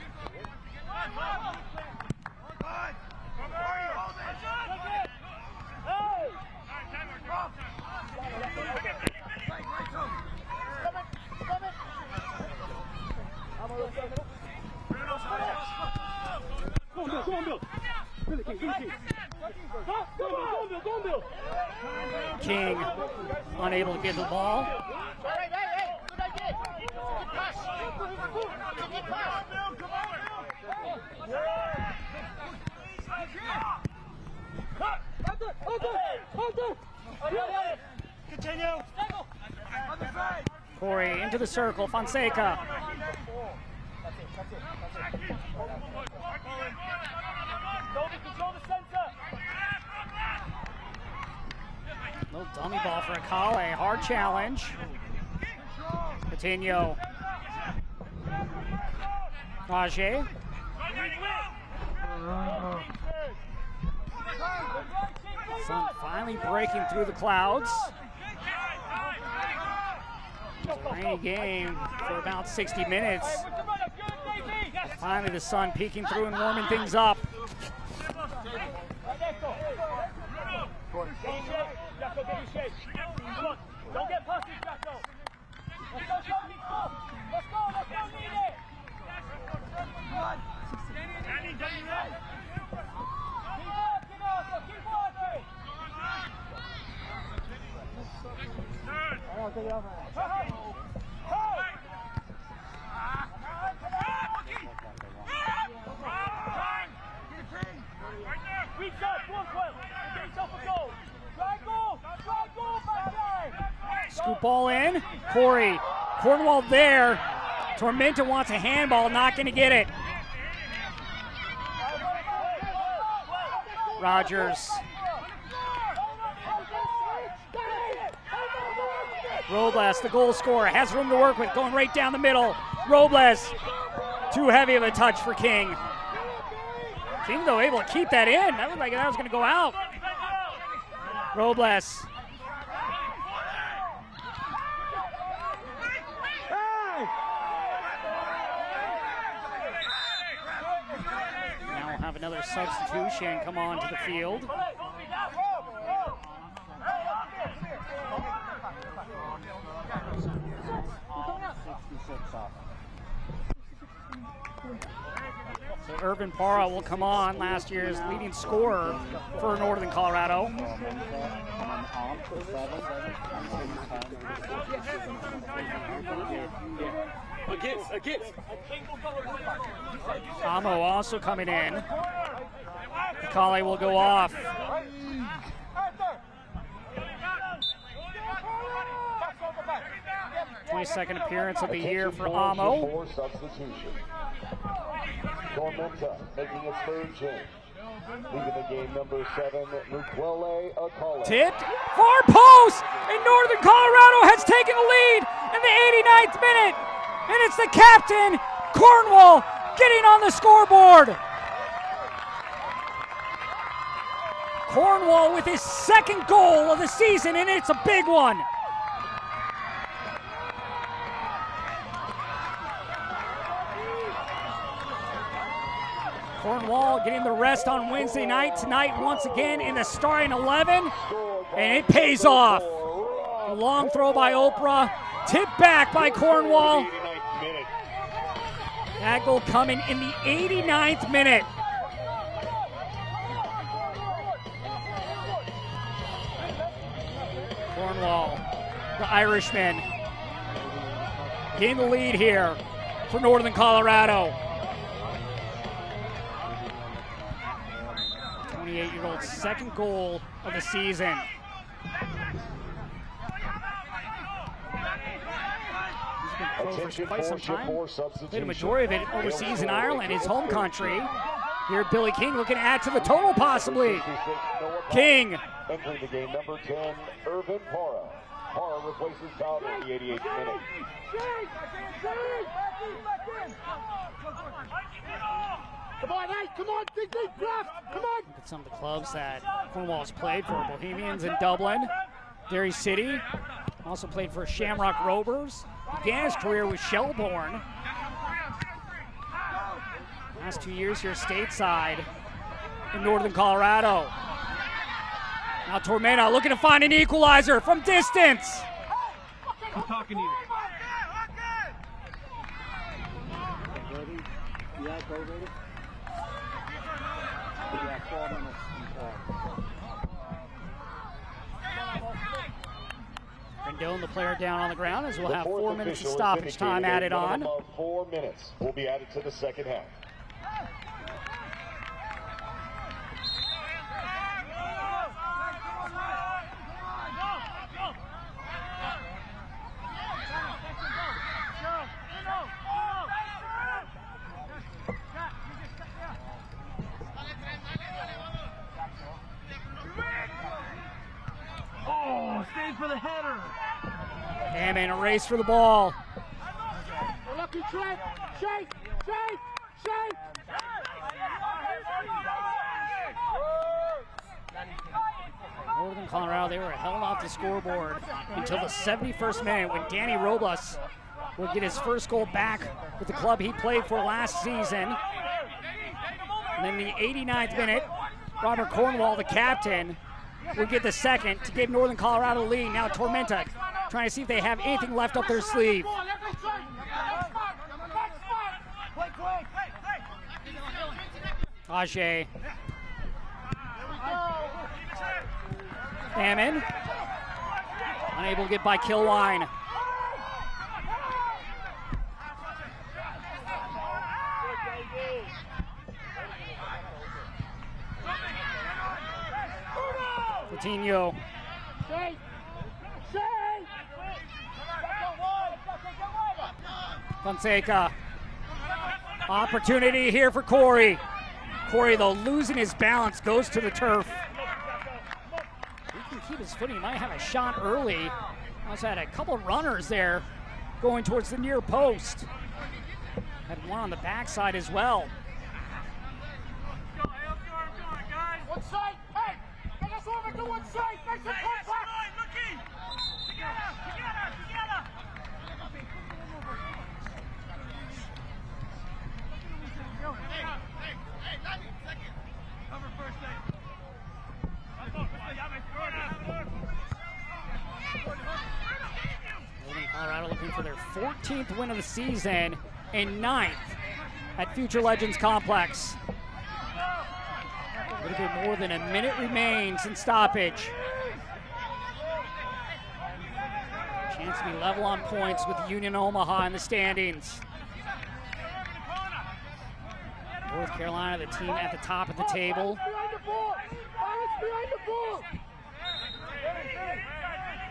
King unable to get the ball. Continue. Corey into the circle, Fonseca. Control the center. Little dummy ball for Akale, hard challenge. Coutinho. Rajay. Sun finally breaking through the clouds. It was a rainy game for about 60 minutes. Finally the sun peeking through and warming things up. Don't get pussy, Jacko. Let's go, need it. Scoop ball in. Corey. Cornwall there. Tormenta wants a handball, not going to get it. Rogers. Robles, the goal scorer, has room to work with, going right down the middle. Robles, too heavy of a touch for King. King, though, able to keep that in. That looked like that was going to go out. Robles. Now we'll have another substitution come on to the field. So Irvin Parra will come on, last year's leading scorer for Northern Colorado. Amo also coming in. Akale will go off. 22nd appearance of the year for Amo. Tormenta making its third change. Leaving the game, number 7, Mukwele Akale. Tipped, far post, and Northern Colorado has taken the lead in the 89th minute. And it's the captain, Cornwall, getting on the scoreboard. Cornwall with his second goal of the season, and it's a big one. Cornwall getting the rest on Wednesday night. Tonight, once again, in the starting 11, and it pays off. A long throw by Oprah, tipped back by Cornwall. That goal coming in the 89th minute. Cornwall, the Irishman, gain the lead here for Northern Colorado. 28-year-old's second goal of the season. He's been pro for quite some time. Played a majority of it overseas in Ireland, his home country. Here, Billy King looking to add to the total, possibly. King. Entering the game, number 10, Irvin Parra. Horror replaces Powder in the 88th minute. Come on, hey, come on, dig deep, left, come on. Look at some of the clubs that Cornwall's played for. Bohemians in Dublin, Derry City, also played for Shamrock Rovers. Began his career with Shelbourne. Last 2 years here stateside in Northern Colorado. Now Tormenta looking to find an equalizer from distance. I'm talking to you. Ready? Yeah, go ready. Yeah, 4 minutes. Rendon, the player, down on the ground, as we'll have 4 minutes of Official stoppage time added on. Of 4 minutes will be added to the second half. Oh, stay for the header. Damn, in a race for the ball. Lucky Trent, shake, shake, shake. Northern Colorado, they were held off the scoreboard until the 71st minute when Danny Robles would get his first goal back with the club he played for last season. And then the 89th minute, Robert Cornwall, the captain, would get the second to give Northern Colorado the lead. Now Tormenta trying to see if they have anything left up their sleeve. Ajay. Hammond. Unable to get by Kilwine. Coutinho. Fonseca. Opportunity here for Corey. Corey, though, losing his balance, goes to the turf. He can keep his footing. He might have a shot early. Also had a couple runners there going towards the near post. Had one on the backside as well. One side, hey, get us over to one side, make some contact. Northern Colorado looking for their 14th win of the season and 9th at Future Legends Complex. A little bit more than a minute remains in stoppage. Chance to be level on points with Union Omaha in the standings. North Carolina, the team at the top of the table.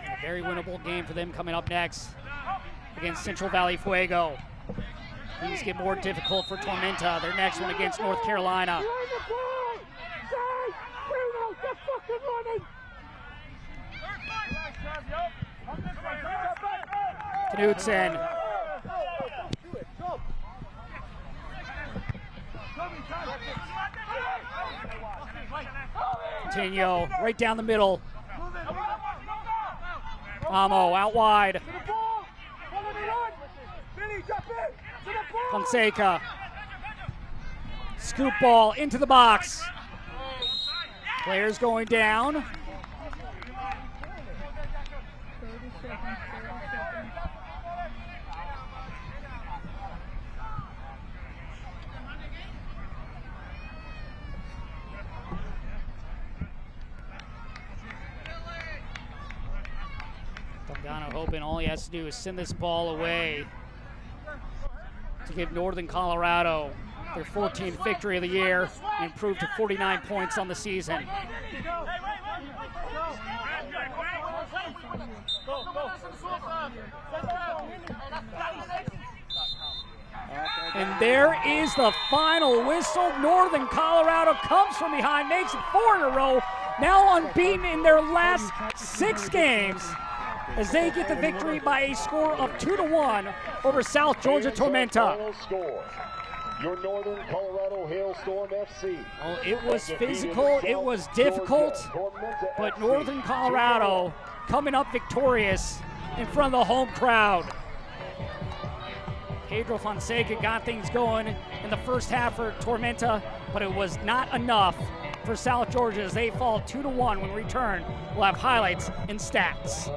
A very winnable game for them coming up next against Central Valley Fuego. Things get more difficult for Tormenta. Their next one against North Carolina. Knudsen. Coutinho right down the middle. Amo out wide. Fonseca. Scoop ball into the box. Players going down. Delgado hoping all he has to do is send this ball away to give Northern Colorado their 14th victory of the year and improve to 49 points on the season. And there is the final whistle. Northern Colorado comes from behind, makes it 4 in a row, now unbeaten in their last 6 games. as they get the victory by a score of 2-1 over South Georgia Tormenta. Final score. Your Northern Colorado Hailstorm FC. Oh, it was physical, it was difficult, but Northern Colorado coming up victorious in front of the home crowd. Pedro Fonseca got things going in the first half for Tormenta, but it was not enough for South Georgia as they fall 2-1. When we return, we'll have highlights and stats.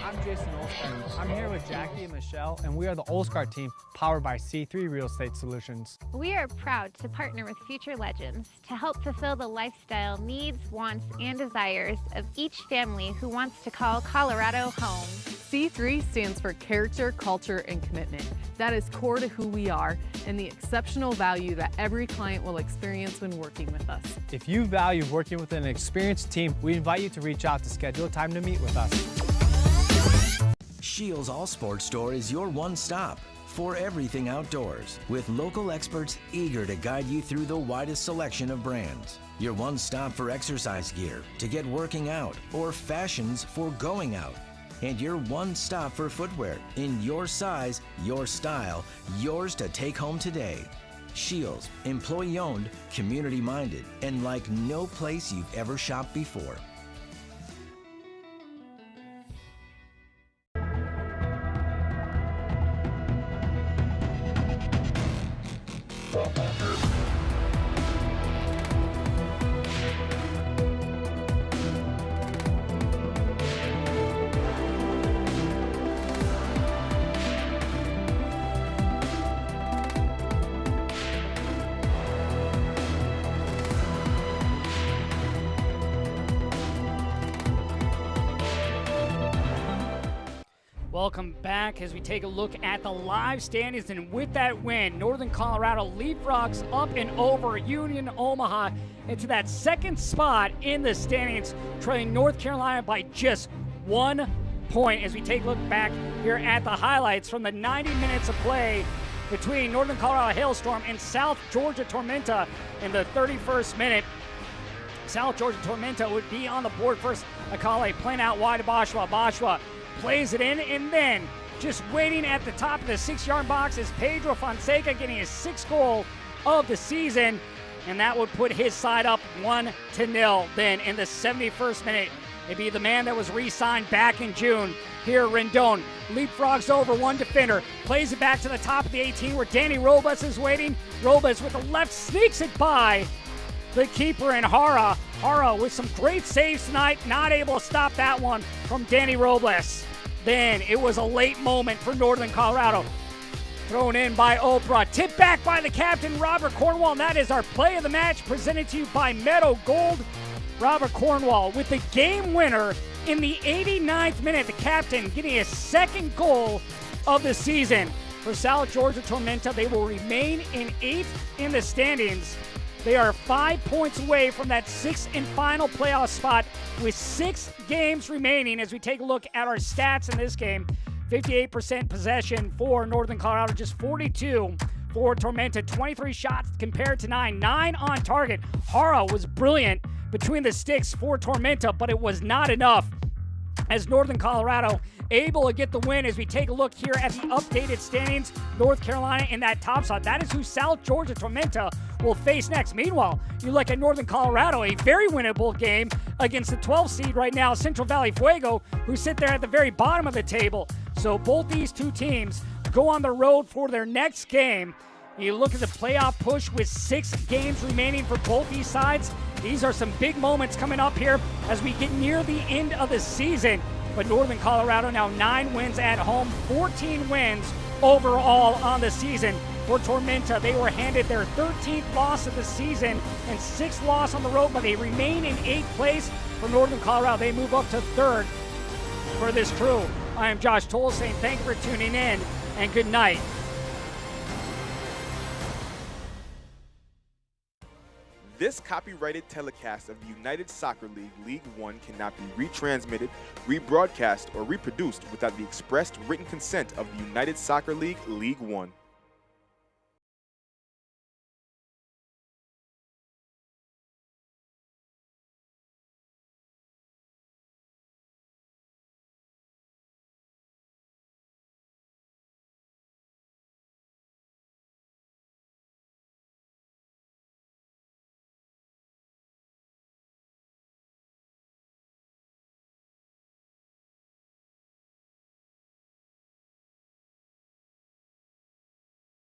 I'm Jason Olskar. I'm here with Jackie and Michelle, and we are the Olskar team powered by C3 Real Estate Solutions. We are proud to partner with Future Legends to help fulfill the lifestyle needs, wants, and desires of each family who wants to call Colorado home. C3 stands for character, culture, and commitment. That is core to who we are and the exceptional value that every client will experience when working with us. If you value working with an experienced team, we invite you to reach out to schedule a time to meet with us. Shields All Sports Store is your one stop for everything outdoors, with local experts eager to guide you through the widest selection of brands. Your one stop for exercise gear to get working out or fashions for going out. And your one stop for footwear in your size, your style, yours to take home today. Shields, employee owned, community minded, and like no place you've ever shopped before. Welcome back as we take a look at the live standings, and with that win, Northern Colorado leapfrogs up and over Union Omaha into that second spot in the standings, trailing North Carolina by just 1 point. As we take a look back here at the highlights from the 90 minutes of play between Northern Colorado Hailstorm and South Georgia Tormenta in the 31st minute. South Georgia Tormenta would be on the board first. Akale playing out wide to Bashwa. Bashwa plays it in, and then just waiting at the top of the 6-yard box is Pedro Fonseca getting his 6th goal of the season, and that would put his side up 1-0. Then in the 71st minute, it'd be the man that was re-signed back in June. Here, Rendon leapfrogs over one defender, plays it back to the top of the 18 where Danny Robles is waiting. Robles with the left sneaks it by the keeper in Hara. Hara with some great saves tonight, not able to stop that one from Danny Robles. Then it was a late moment for Northern Colorado. Thrown in by Oprah, tipped back by the captain, Robert Cornwall, and that is our play of the match presented to you by Meadow Gold. Robert Cornwall with the game winner in the 89th minute, the captain getting his 2nd goal of the season. For South Georgia Tormenta, they will remain in 8th in the standings. They are 5 points away from that 6th and final playoff spot with 6 games remaining. As we take a look at our stats in this game, 58% possession for Northern Colorado, just 42 for Tormenta, 23 shots compared to 9 on target. Hara was brilliant between the sticks for Tormenta, but it was not enough as Northern Colorado able to get the win. As we take a look here at the updated standings, North Carolina in that top spot. That is who South Georgia Tormenta will face next. Meanwhile, you look at Northern Colorado, a very winnable game against the 12th seed right now, Central Valley Fuego, who sit there at the very bottom of the table. So both these two teams go on the road for their next game. You look at the playoff push with 6 games remaining for both these sides. These are some big moments coming up here as we get near the end of the season. But Northern Colorado now 9 wins at home, 14 wins overall on the season. For Tormenta, they were handed their 13th loss of the season and 6th loss on the road, but they remain in 8th place. For Northern Colorado, they move up to 3rd for this crew. I am Josh Toll saying thank you for tuning in and good night. This copyrighted telecast of the United Soccer League League One cannot be retransmitted, rebroadcast, or reproduced without the expressed written consent of the United Soccer League League One.